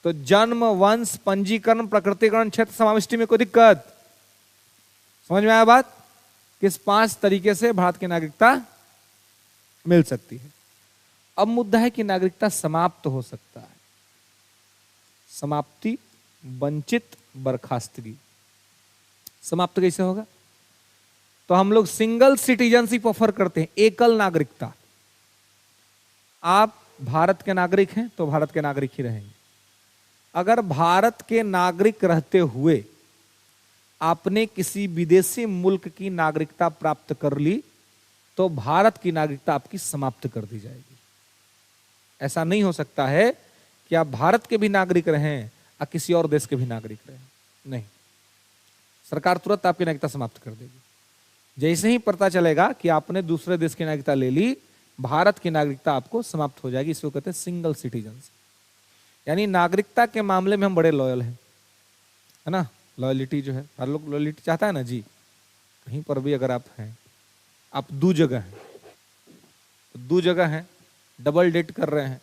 तो जन्म, वंश, पंजीकरण, प्रकृतिकरण, क्षेत्र समाविष्टि में कोई दिक्कत? समझ में आया बात? किस 5 तरीके से भारत की नागरिकता मिल सकती है। अब मुद्दा है कि नागरिकता समाप्त हो सकता है। समाप्ति, वंचित, बर्खास्तगी। समाप्त कैसे होगा? तो हम लोग सिंगल सिटीजनशिप ऑफर करते हैं, एकल नागरिकता। आप भारत के नागरिक हैं तो भारत के नागरिक ही रहेंगे। अगर भारत के नागरिक रहते हुए आपने किसी विदेशी मुल्क की नागरिकता प्राप्त कर ली तो भारत की नागरिकता आपकी समाप्त कर दी जाएगी। ऐसा नहीं हो सकता है कि आप भारत के भी नागरिक रहें और किसी और देश के भी नागरिक रहें, नहीं। सरकार तुरंत आपकी नागरिकता समाप्त कर देगी। जैसे ही पता चलेगा कि आपने दूसरे देश की नागरिकता ले ली, भारत की नागरिकता आपको समाप्त हो जाएगी। इसको कहते हैं सिंगल सिटीजन। यानी नागरिकता के मामले में हम बड़े लॉयल हैं, है ना। लॉयलिटी जो है, हर लोग लॉयलिटी चाहता है ना जी। कहीं पर भी अगर आप हैं, आप 2 जगह हैं, तो 2 जगह हैं, डबल डेट कर रहे हैं,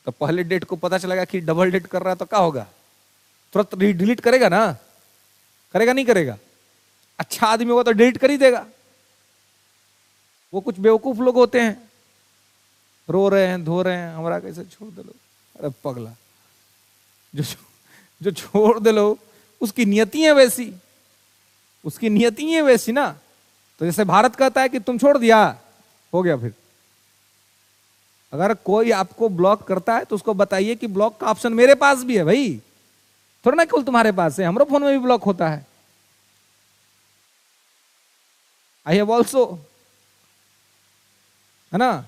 तो पहले डेट को पता चलेगा कि डबल डेट कर रहा है तो क्या होगा? तुरंत डिलीट करेगा ना? करेगा नहीं करेगा? अच्छा आदमी होगा तो डिलीट कर ही देगा। वो कुछ बेवकूफ लोग होते हैं, रो रहे हैं, धो रहे हैं, हमारा कैसे छोड़ दे लो। अरे पगला, जो छोड़ दे लो, उसकी नियति है वैसी, उसकी नियति है वैसी ना। तो जैसे भारत कहता है कि तुम छोड़ दिया, हो गया। फिर अगर कोई आपको ब्लॉक करता है तो उसको बताइए कि ब्लॉक का ऑप्शन मेरे पास भी है भाई, थोड़ा ना केवल तुम्हारे पास है, हमारे फोन में भी ब्लॉक होता है। आई हैव ऑल्सो, है ना।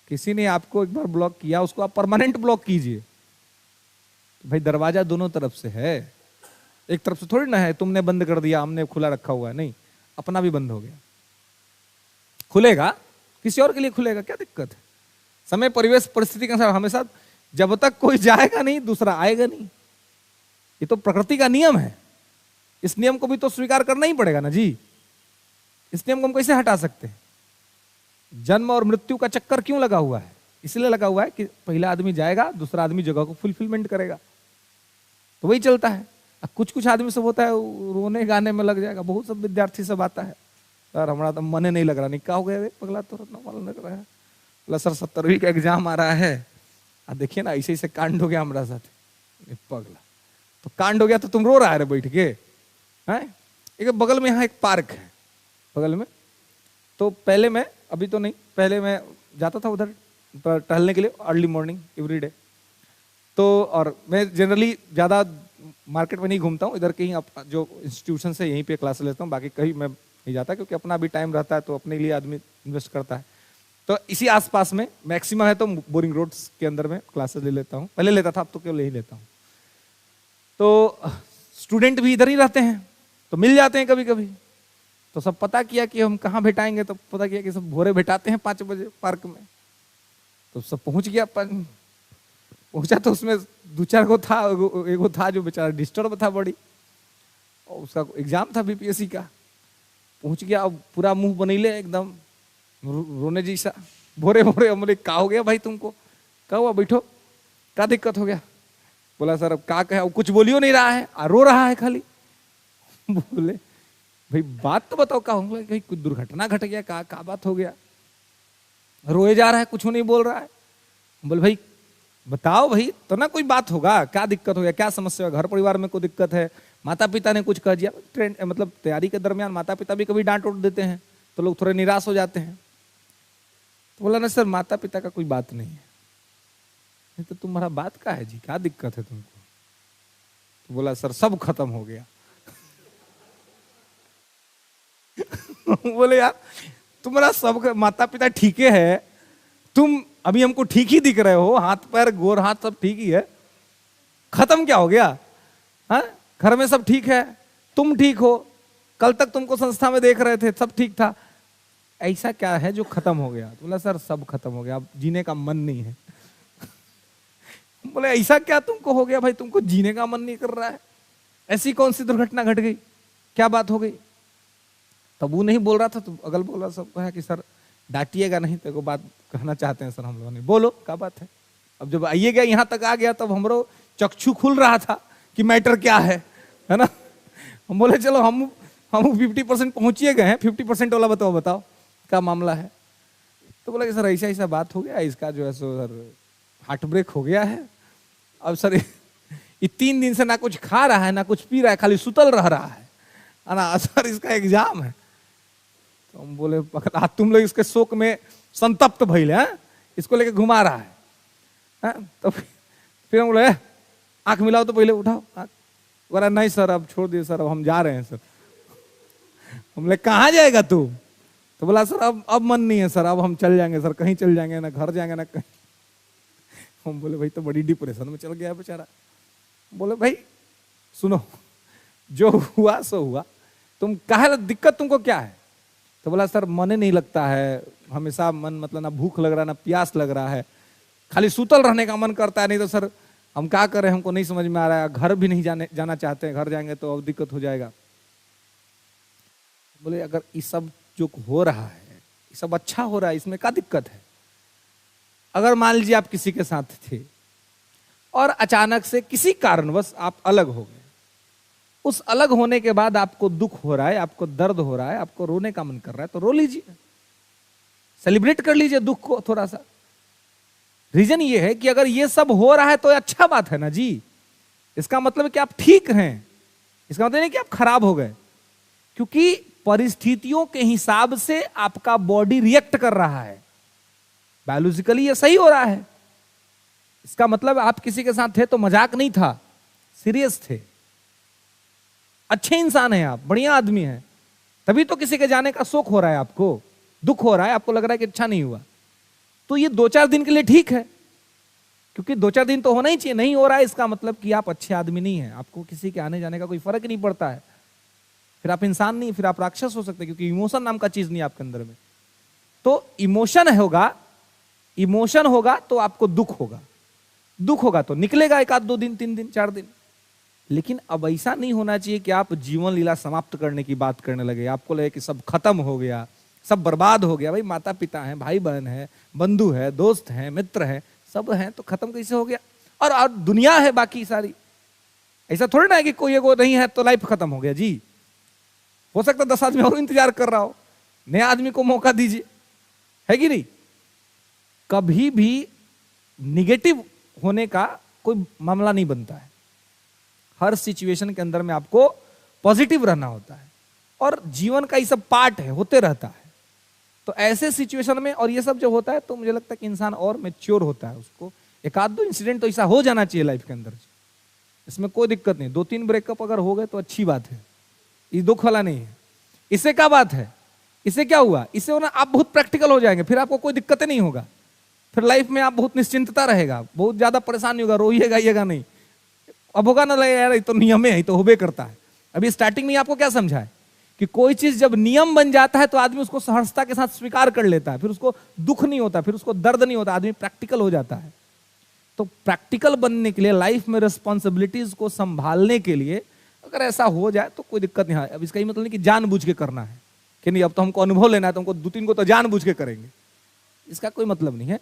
किसी ने आपको एक बार ब्लॉक किया, उसको आप परमानेंट ब्लॉक कीजिए। तो भाई दरवाजा दोनों तरफ से है, एक तरफ से थोड़ी ना है तुमने बंद कर दिया हमने खुला रखा हुआ है, नहीं, अपना भी बंद हो गया। खुलेगा, किसी और के लिए खुलेगा, क्या दिक्कत है? समय, परिवेश, परिस्थिति के अनुसार हमेशा, जब तक कोई जाएगा नहीं दूसरा आएगा नहीं। ये तो प्रकृति का नियम है। इस नियम को भी तो स्वीकार करना ही पड़ेगा ना जी। इस नियम को हम कैसे हटा सकते हैं? जन्म और मृत्यु का चक्कर क्यों लगा हुआ है? इसलिए लगा हुआ है कि पहला आदमी जाएगा, दूसरा आदमी जगह को फुलफिलमेंट करेगा, तो वही चलता है। कुछ कुछ आदमी सब होता है रोने गाने में लग जाएगा। बहुत सब विद्यार्थी सब आता है, सर हमारा तो मन नहीं लग रहा। नहीं, क्या हो गया पगला, तो मन लग रहा है। बोला सर 17वीं का एग्जाम आ रहा है, देखिए ना ऐसे ऐसे कांड हो गया हमारा साथ। पगला, तो कांड हो गया तो तुम रो रहा है बैठ के? हैं? एक बगल में यहाँ एक पार्क है बगल में, तो पहले मैं, अभी तो नहीं, पहले मैं जाता था उधर टहलने के लिए अर्ली मॉर्निंग एवरी डे। तो और मैं जनरली ज़्यादा मार्केट में नहीं घूमता हूँ, इधर कहीं जो इंस्टीट्यूशन है यहीं पे क्लास लेता हूँ, बाकी कहीं मैं नहीं जाता, क्योंकि अपना भी टाइम रहता है तो अपने लिए आदमी इन्वेस्ट करता है। तो इसी आसपास में मैक्सिमम है तो बोरिंग रोड्स के अंदर में क्लासेस ले लेता हूँ। पहले लेता था, अब तो केवल यही लेता हूँ। तो स्टूडेंट भी इधर ही रहते हैं तो मिल जाते हैं कभी कभी। तो सब पता किया कि हम कहाँ भेटाएंगे, तो पता किया कि सब भोरे भेटाते हैं 5 बजे पार्क में। तो सब पहुंच गया, पहुंचा तो उसमें 2-4 को था, एगो था जो बेचारा डिस्टर्ब था बड़ी, और उसका एग्जाम था बीपीएससी का। पहुंच गया, अब पूरा मुंह बनैले एकदम रोने जैसा, भोरे भोरे। हमने क्या हो गया भाई तुमको? क्या हुआ, बैठो, क्या दिक्कत हो गया? बोला सर अब क्या कहे, कुछ बोलियो नहीं रहा है और रो रहा है खाली। बोले भाई बात तो बताओ, क्या होगा? भाई कुछ दुर्घटना घट गया, क्या बात हो गया? रोए जा रहा है, कुछ नहीं बोल रहा है। बोले भाई बताओ भाई, तो ना कोई बात होगा, क्या दिक्कत हो गया, क्या समस्या है? घर परिवार में कोई दिक्कत है, माता पिता ने कुछ कह दिया? ट्रेन मतलब तैयारी के दरमियान माता पिता भी कभी डांट उठ देते हैं तो लोग थोड़े निराश हो जाते हैं। तो बोला ना सर माता पिता का कोई बात नहीं है। नहीं तो तुम्हारा बात का है जी, क्या दिक्कत है तुमको? तो बोला सर सब खत्म हो गया। बोले यार तुम्हारा सब माता पिता ठीक है, तुम अभी हमको ठीक ही दिख रहे हो, हाथ पैर गोर हाथ सब ठीक ही है, खत्म क्या हो गया? हाँ, घर में सब ठीक है, तुम ठीक हो, कल तक तुमको संस्था में देख रहे थे सब ठीक था, ऐसा क्या है जो खत्म हो गया? तो बोला सर सब खत्म हो गया, अब जीने का मन नहीं है। बोले ऐसा क्या तुमको हो गया भाई, तुमको जीने का मन नहीं कर रहा है? ऐसी कौन सी दुर्घटना घट गई, क्या बात हो गई? तब वो नहीं बोल रहा था तो अगल बोला सब कहा कि सर डांटिएगा नहीं तो एगो बात कहना चाहते हैं सर हम लोगों ने। बोलो क्या बात है। अब जब आइएगा यहाँ तक आ गया तब हमरो चक्षु खुल रहा था कि मैटर क्या है ना। हम बोले चलो हम 50% पहुंचिए गए हैं, 50% वाला बताओ क्या मामला है। तो बोला कि सर ऐसा ऐसा बात हो गया, इसका जो है सो सर हार्ट ब्रेक हो गया है। अब सर ये 3 दिन से ना कुछ खा रहा है ना कुछ पी रहा है, खाली सुतल रह रहा है ना सर, इसका एग्जाम है। तो हम बोले तुम लोग इसके शोक में संतप्त भइले हैं, इसको लेके घुमा रहा है। तो फिर हम बोले आंख मिलाओ तो पहले उठाओ आंख। बोला नहीं सर अब छोड़ दिए सर, अब हम जा रहे हैं सर। हम बोले कहाँ जाएगा तू। तो बोला सर अब मन नहीं है सर, अब हम चल जाएंगे सर, कहीं चल जाएंगे, ना घर जाएंगे ना कहीं। हम बोले भाई तो बड़ी डिप्रेशन में चल गया बेचारा। बोले भाई सुनो जो हुआ सो हुआ, तुम कहा दिक्कत तुमको क्या है। तो बोला सर मन नहीं लगता है, हमेशा मन मतलब ना भूख लग रहा है ना प्यास लग रहा है, खाली सूतल रहने का मन करता है। नहीं तो सर हम क्या करें, हमको नहीं समझ में आ रहा है, घर भी नहीं जाना चाहते हैं, घर जाएंगे तो अब दिक्कत हो जाएगा। बोले अगर ये सब जो हो रहा है ये सब अच्छा हो रहा है, इसमें क्या दिक्कत है। अगर मान लीजिए आप किसी के साथ थे और अचानक से किसी कारणवश आप अलग हो गए, उस अलग होने के बाद आपको दुख हो रहा है, आपको दर्द हो रहा है, आपको रोने का मन कर रहा है, तो रो लीजिए, सेलिब्रेट कर लीजिए दुख को थोड़ा सा। रीजन ये है कि अगर ये सब हो रहा है तो अच्छा बात है ना जी। इसका मतलब है कि आप ठीक हैं, इसका मतलब नहीं कि आप खराब हो गए, क्योंकि परिस्थितियों के हिसाब से आपका बॉडी रिएक्ट कर रहा है। बायोलॉजिकली ये सही हो रहा है। इसका मतलब आप किसी के साथ थे तो मजाक नहीं था, सीरियस थे, अच्छे इंसान हैं आप, बढ़िया आदमी हैं, तभी तो किसी के जाने का शोक हो रहा है, आपको दुख हो रहा है, आपको लग रहा है कि अच्छा नहीं हुआ। तो ये 2-4 दिन के लिए ठीक है, क्योंकि 2-4 दिन तो होना ही चाहिए। नहीं हो रहा है इसका मतलब कि आप अच्छे आदमी नहीं हैं, आपको किसी के आने जाने का कोई फर्क नहीं पड़ता है, फिर आप इंसान नहीं, फिर आप राक्षस हो सकते हैं, क्योंकि इमोशन नाम का चीज नहीं आपके अंदर में। तो इमोशन होगा तो आपको दुख होगा तो निकलेगा 1-2 दिन 3 दिन 4 दिन। लेकिन अब ऐसा नहीं होना चाहिए कि आप जीवन लीला समाप्त करने की बात करने लगे, आपको लगे कि सब खत्म हो गया, सब बर्बाद हो गया। भाई माता पिता हैं, भाई बहन है, बंधु है, दोस्त हैं, मित्र हैं, सब हैं, तो खत्म कैसे हो गया। और दुनिया है बाकी सारी, ऐसा थोड़ी ना है कि कोई एगो नहीं है तो लाइफ खत्म हो गया जी। हो सकता है 10 आदमी और इंतजार कर रहा हो, नया आदमी को मौका दीजिए, है कि नहीं। कभी भी निगेटिव होने का कोई मामला नहीं बनता है, हर सिचुएशन के अंदर में आपको पॉजिटिव रहना होता है, और जीवन का ये सब पार्ट है, होते रहता है। तो ऐसे सिचुएशन में और ये सब जब होता है तो मुझे लगता है कि इंसान और मैच्योर होता है, उसको 1-2 इंसिडेंट तो ऐसा हो जाना चाहिए लाइफ के अंदर, इसमें कोई दिक्कत नहीं। 2-3 ब्रेकअप अगर हो गए तो अच्छी बात है, ये दुख वाला नहीं है। इससे क्या बात है, इससे क्या हुआ, इससे ना आप बहुत प्रैक्टिकल हो जाएंगे, फिर आपको कोई दिक्कत नहीं होगा, फिर लाइफ में आप बहुत निश्चिंतता रहेगा, बहुत ज्यादा परेशान नहीं होगा, रोइएगा नहीं। अब होगा ना यार ये तो नियम है, तो होबे करता है। अभी स्टार्टिंग में आपको क्या समझा है कि कोई चीज जब नियम बन जाता है तो आदमी उसको सहजता के साथ स्वीकार कर लेता है, फिर उसको दुख नहीं होता, फिर उसको दर्द नहीं होता, आदमी प्रैक्टिकल हो जाता है। तो प्रैक्टिकल बनने के लिए, लाइफ में रिस्पॉन्सिबिलिटीज को संभालने के लिए अगर ऐसा हो जाए तो कोई दिक्कत नहीं है। अब इसका ये मतलब नहीं कि जानबूझ के करना है कि नहीं अब तो हमको अनुभव लेना है तो हमको 2-3 को तो जानबूझ के करेंगे, इसका कोई मतलब नहीं है।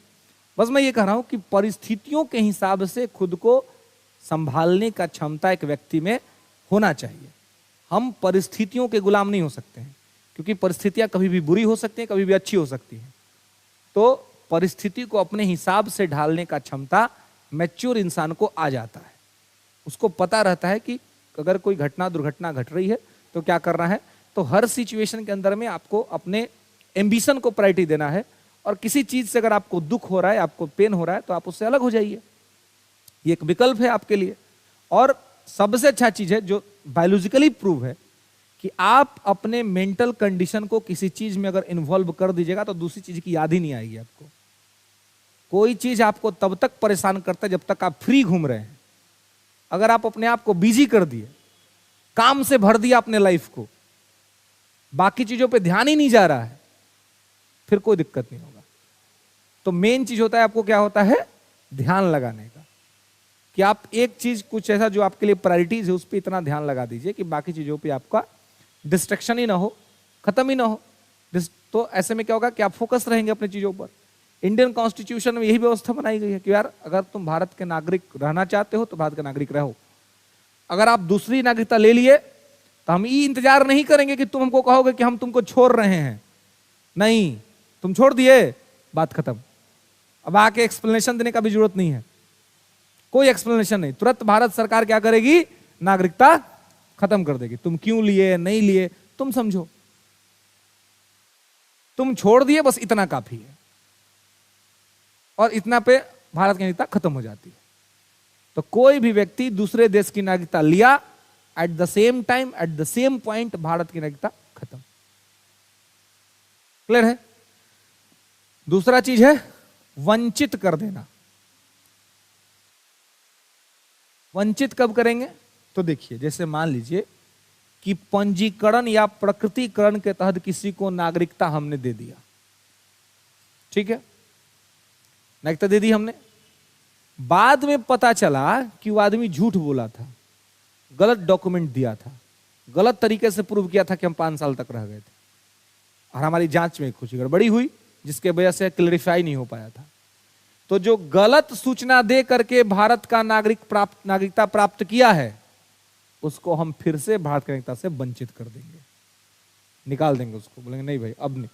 बस मैं ये कह रहा हूं कि परिस्थितियों के हिसाब से खुद को संभालने का क्षमता एक व्यक्ति में होना चाहिए। हम परिस्थितियों के गुलाम नहीं हो सकते हैं, क्योंकि परिस्थितियां कभी भी बुरी हो सकती हैं, कभी भी अच्छी हो सकती हैं। तो परिस्थिति को अपने हिसाब से ढालने का क्षमता मैच्योर इंसान को आ जाता है। उसको पता रहता है कि अगर कोई दुर्घटना घट रही है तो क्या करना है। तो हर सिचुएशन के अंदर में आपको अपने एम्बिशन को प्रायोरिटी देना है, और किसी चीज से अगर आपको दुख हो रहा है, आपको पेन हो रहा है, तो आप उससे अलग हो जाइए, ये एक विकल्प है आपके लिए। और सबसे अच्छा चीज है जो बायोलॉजिकली प्रूव है कि आप अपने मेंटल कंडीशन को किसी चीज में अगर इन्वॉल्व कर दीजिएगा तो दूसरी चीज की याद ही नहीं आएगी आपको। कोई चीज आपको तब तक परेशान करता है जब तक आप फ्री घूम रहे हैं। अगर आप अपने आप को बिजी कर दिए, काम से भर दिया अपने लाइफ को, बाकी चीजों पे ध्यान ही नहीं जा रहा है, फिर कोई दिक्कत नहीं होगा। तो मेन चीज होता है आपको क्या होता है, ध्यान लगाने का, कि आप एक चीज कुछ ऐसा जो आपके लिए प्रायोरिटीज है उस पर इतना ध्यान लगा दीजिए कि बाकी चीजों पे आपका डिस्ट्रैक्शन ही ना हो, खत्म ही ना हो। तो ऐसे में क्या होगा कि आप फोकस रहेंगे अपनी चीजों पर। इंडियन कॉन्स्टिट्यूशन में यही व्यवस्था बनाई गई है कि यार अगर तुम भारत के नागरिक रहना चाहते हो तो भारत के नागरिक रहो। अगर आप दूसरी नागरिकता ले लिए तो हम ये इंतजार नहीं करेंगे कि तुम हमको कहोगे कि हम तुमको छोड़ रहे हैं। नहीं, तुम छोड़ दिए, बात खत्म। अब आके एक्सप्लेनेशन देने का भी जरूरत नहीं है, कोई एक्सप्लेनेशन नहीं। तुरंत भारत सरकार क्या करेगी, नागरिकता खत्म कर देगी। तुम क्यों लिए नहीं लिए तुम समझो, तुम छोड़ दिए बस इतना काफी है, और इतना पे भारत की नागरिकता खत्म हो जाती है। तो कोई भी व्यक्ति दूसरे देश की नागरिकता लिया, at the same time at the same point Bharat की नागरिकता खत्म। क्लियर है? दूसरा चीज है वंचित कर देना। वंचित कब करेंगे, तो देखिए जैसे मान लीजिए कि पंजीकरण या प्रकृतिकरण के तहत किसी को नागरिकता हमने दे दिया, ठीक है, नागरिकता दे दी हमने, बाद में पता चला कि वो आदमी झूठ बोला था, गलत डॉक्यूमेंट दिया था, गलत तरीके से प्रूव किया था कि हम 5 साल तक रह गए थे, और हमारी जांच में कुछ गड़बड़ी हुई जिसके वजह से क्लैरिफाई नहीं हो पाया था। तो जो गलत सूचना दे करके भारत का नागरिकता प्राप्त किया है, उसको हम फिर से भारत की नागरिकता से वंचित कर देंगे, निकाल देंगे उसको। बोलेंगे नहीं भाई अब नहीं,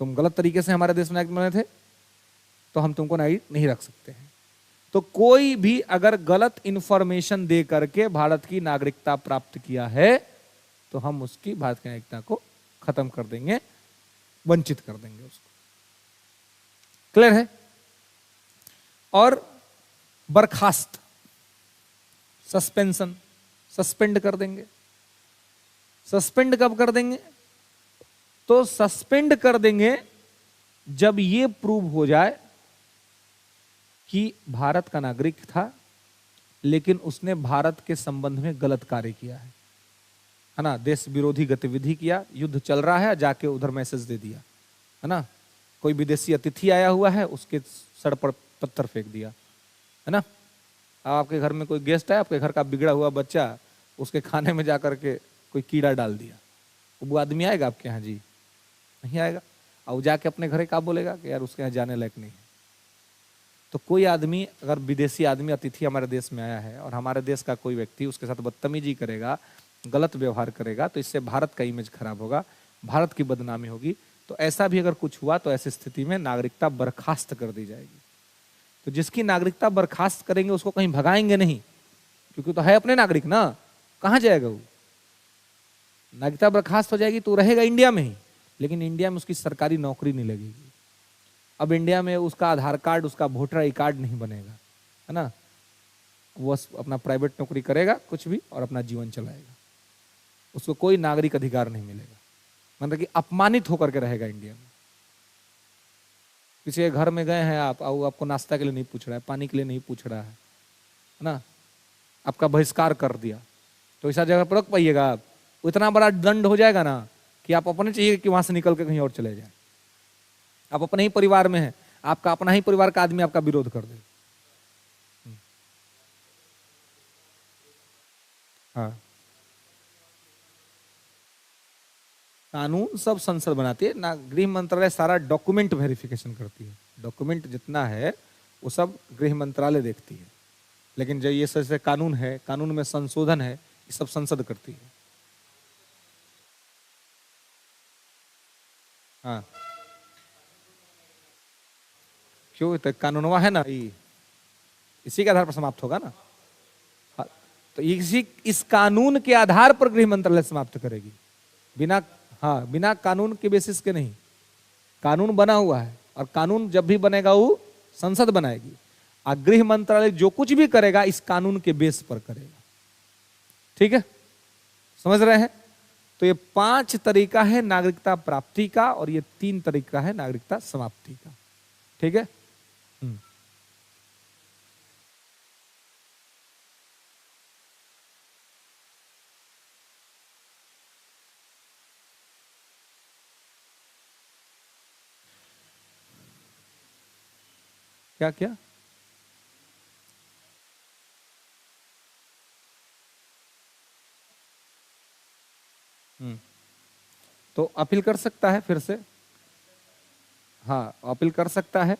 तुम गलत तरीके से हमारे देश में नागरिक बने थे तो हम तुमको नागरिक नहीं रख सकते हैं। तो कोई भी अगर गलत इंफॉर्मेशन दे करके भारत की नागरिकता प्राप्त किया है तो हम उसकी भारत की नागरिकता को खत्म कर देंगे, वंचित कर देंगे उसको। क्लियर है? और बर्खास्त, सस्पेंशन, सस्पेंड कर देंगे। सस्पेंड कब कर देंगे, तो सस्पेंड कर देंगे जब यह प्रूव हो जाए कि भारत का नागरिक था लेकिन उसने भारत के संबंध में गलत कार्य किया है ना, देश विरोधी गतिविधि किया, युद्ध चल रहा है, जाके उधर मैसेज दे दिया, है ना, कोई विदेशी अतिथि आया हुआ है उसके सर पर पत्थर फेंक दिया, है ना, आपके घर में कोई गेस्ट है, आपके घर का बिगड़ा हुआ बच्चा, उसके खाने में जाकर के कोई कीड़ा डाल दिया, वो आदमी आएगा आपके यहाँ जी? नहीं आएगा। और जाके अपने घर क्या बोलेगा कि यार उसके यहाँ जाने लायक नहीं है। तो कोई आदमी, अगर विदेशी आदमी अतिथि हमारे देश में आया है और हमारे देश का कोई व्यक्ति उसके साथ बदतमीजी करेगा, गलत व्यवहार करेगा, तो इससे भारत का इमेज खराब होगा, भारत की बदनामी होगी। तो ऐसा भी अगर कुछ हुआ तो ऐसी स्थिति में नागरिकता बर्खास्त कर दी जाएगी। तो जिसकी नागरिकता बर्खास्त करेंगे उसको कहीं भगाएंगे नहीं, क्योंकि तो है अपने नागरिक ना, कहां जाएगा वो? नागरिकता बर्खास्त हो जाएगी तो रहेगा इंडिया में ही, लेकिन इंडिया में उसकी सरकारी नौकरी नहीं लगेगी। अब इंडिया में उसका आधार कार्ड, उसका वोटर आई कार्ड नहीं बनेगा, है ना, वो अपना प्राइवेट नौकरी करेगा कुछ भी और अपना जीवन चलाएगा, उसको कोई नागरिक अधिकार नहीं मिलेगा, मतलब कि अपमानित होकर के रहेगा इंडिया में। किसी के घर में गए हैं आप, आपको नाश्ता के लिए नहीं पूछ रहा है, पानी के लिए नहीं पूछ रहा है ना, आपका बहिष्कार कर दिया, तो ऐसा जगह पर रख पाइएगा आप? इतना बड़ा दंड हो जाएगा ना कि आप अपने चाहिए कि वहां से निकल के कहीं और चले जाए। आप अपने ही परिवार में हैं, आपका अपना ही परिवार का आदमी आपका विरोध कर दे। हाँ, कानून सब संसद बनाती है ना, गृह मंत्रालय सारा डॉक्यूमेंट वेरिफिकेशन करती है, डॉक्यूमेंट जितना है वो सब गृह मंत्रालय देखती है, लेकिन जो ये जैसे कानून है, कानून में संशोधन है, ये सब संसद करती है। हाँ, क्यों? तो कानूनवा है ना, इसी के आधार पर समाप्त होगा ना। हाँ, तो इस कानून के आधार पर गृह मंत्रालय समाप्त करेगी, बिना, हाँ, बिना कानून के बेसिस के नहीं। कानून बना हुआ है और कानून जब भी बनेगा वो संसद बनाएगी, और गृह मंत्रालय जो कुछ भी करेगा इस कानून के बेस पर करेगा। ठीक है, समझ रहे हैं? तो ये 5 तरीका है नागरिकता प्राप्ति का और ये 3 तरीका है नागरिकता समाप्ति का। ठीक है? क्या क्या? तो अपील कर सकता है फिर से, हाँ अपील कर सकता है,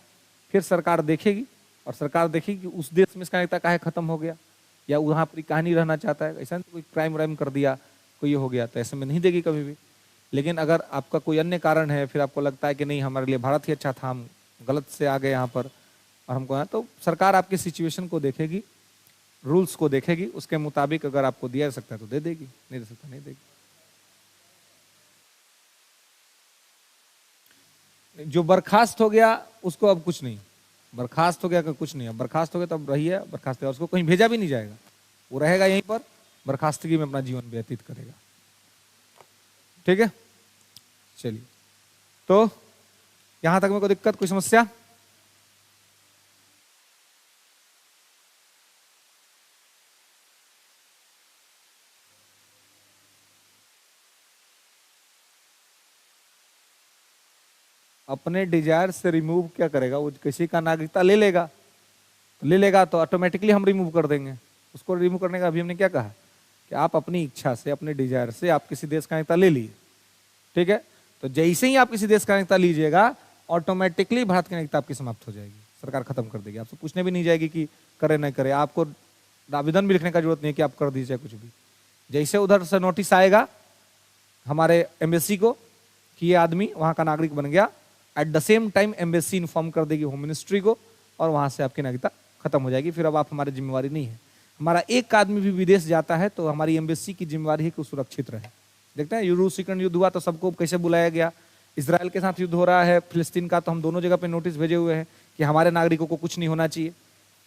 फिर सरकार देखेगी और सरकार देखेगी कि उस देश में इसका नागरिकता काहे खत्म हो गया या वहाँ पर कहानी रहना चाहता है, ऐसा कोई क्राइम व्राइम कर दिया, कोई ये हो गया, तो ऐसे में नहीं देगी कभी भी। लेकिन अगर आपका कोई अन्य कारण है, फिर आपको लगता है कि नहीं हमारे लिए भारत ही अच्छा था, हम गलत से आ गए यहाँ पर और हमको यहाँ, तो सरकार आपकी सिचुएशन को देखेगी, रूल्स को देखेगी, उसके मुताबिक अगर आपको दिया जा सकता है तो दे देगी, नहीं दे सकता नहीं देगी। जो बर्खास्त हो गया उसको अब कुछ नहीं, बर्खास्त हो गया का कुछ नहीं, अब बर्खास्त हो गया तो अब रही है बर्खास्त, उसको कहीं भेजा भी नहीं जाएगा, वो रहेगा यहीं पर बर्खास्तगी में अपना जीवन व्यतीत करेगा। ठीक है, चलिए, तो यहां तक में कोई दिक्कत, कोई समस्या? अपने डिजायर से रिमूव क्या करेगा, वो किसी का नागरिकता ले लेगा, ले लेगा तो ऑटोमेटिकली हम रिमूव कर देंगे उसको। रिमूव करने का अभी हमने क्या कहा कि आप अपनी इच्छा से, अपने डिजायर से आप किसी देश का नागरिकता ले लिए, ठीक है, तो जैसे ही आप किसी देश का नागरिकता लीजिएगा ऑटोमेटिकली भारत की नागरिकता आपकी समाप्त हो जाएगी, सरकार खत्म कर देगी, आपसे पूछने भी नहीं जाएगी कि करे न करे, आपको आवेदन भी लिखने का जरूरत नहीं है कि आप कर दीजिए कुछ भी। जैसे उधर से नोटिस आएगा हमारे एम्बेसी को कि ये आदमी वहां का नागरिक बन गया, at the same time embassy inform कर देगी होम मिनिस्ट्री को और वहां से आपकी नागरिकता खत्म हो जाएगी, फिर अब आप हमारी जिम्मेवारी नहीं है। हमारा एक आदमी भी विदेश जाता है तो हमारी एम्बेसी की जिम्मेवारी है कि वो सुरक्षित रहे। देखते हैं रूस यूक्रेन युद्ध हुआ तो सबको कैसे बुलाया गया, इजराइल के साथ युद्ध हो रहा है फिलिस्तीन का, तो हम दोनों जगह पे नोटिस भेजे हुए हैं कि हमारे नागरिकों को कुछ नहीं होना चाहिए।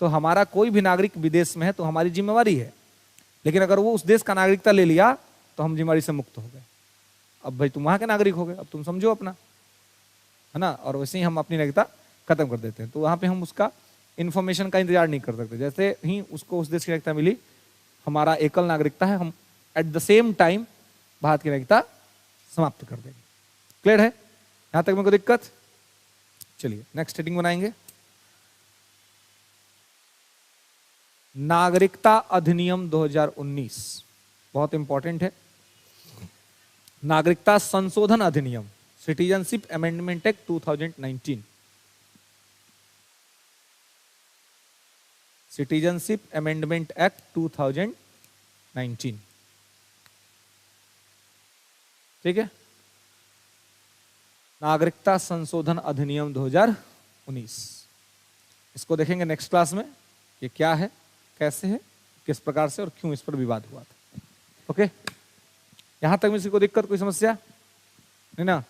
तो हमारा कोई भी नागरिक विदेश में है तो हमारी जिम्मेवारी है, लेकिन अगर वो उस देश का नागरिकता ले लिया तो हम जिम्मेवारी से मुक्त हो गए। अब भाई तुम वहां के नागरिक हो गए, अब तुम समझो अपना, है ना, और वैसे ही हम अपनी नागरिकता खत्म कर देते हैं। तो वहां पे हम उसका इन्फॉर्मेशन का इंतजार नहीं कर सकते, जैसे ही उसको उस देश की नागरिकता मिली, हमारा एकल नागरिकता है, हम at the same time Bharat की नागरिकता समाप्त कर देंगे। क्लियर है यहां तक में कोई दिक्कत? चलिए नेक्स्ट हेडिंग बनाएंगे, नागरिकता अधिनियम 2019, बहुत इंपॉर्टेंट है। नागरिकता संशोधन अधिनियम, citizenship amendment act 2019, citizenship amendment act 2019, ठीक है, नागरिकता संशोधन अधिनियम 2019। इसको देखेंगे नेक्स्ट क्लास में कि क्या है, कैसे है, किस प्रकार से और क्यों इस पर विवाद हुआ था। ओके, यहां तक में किसी को दिक्कत, कोई समस्या नहीं ना?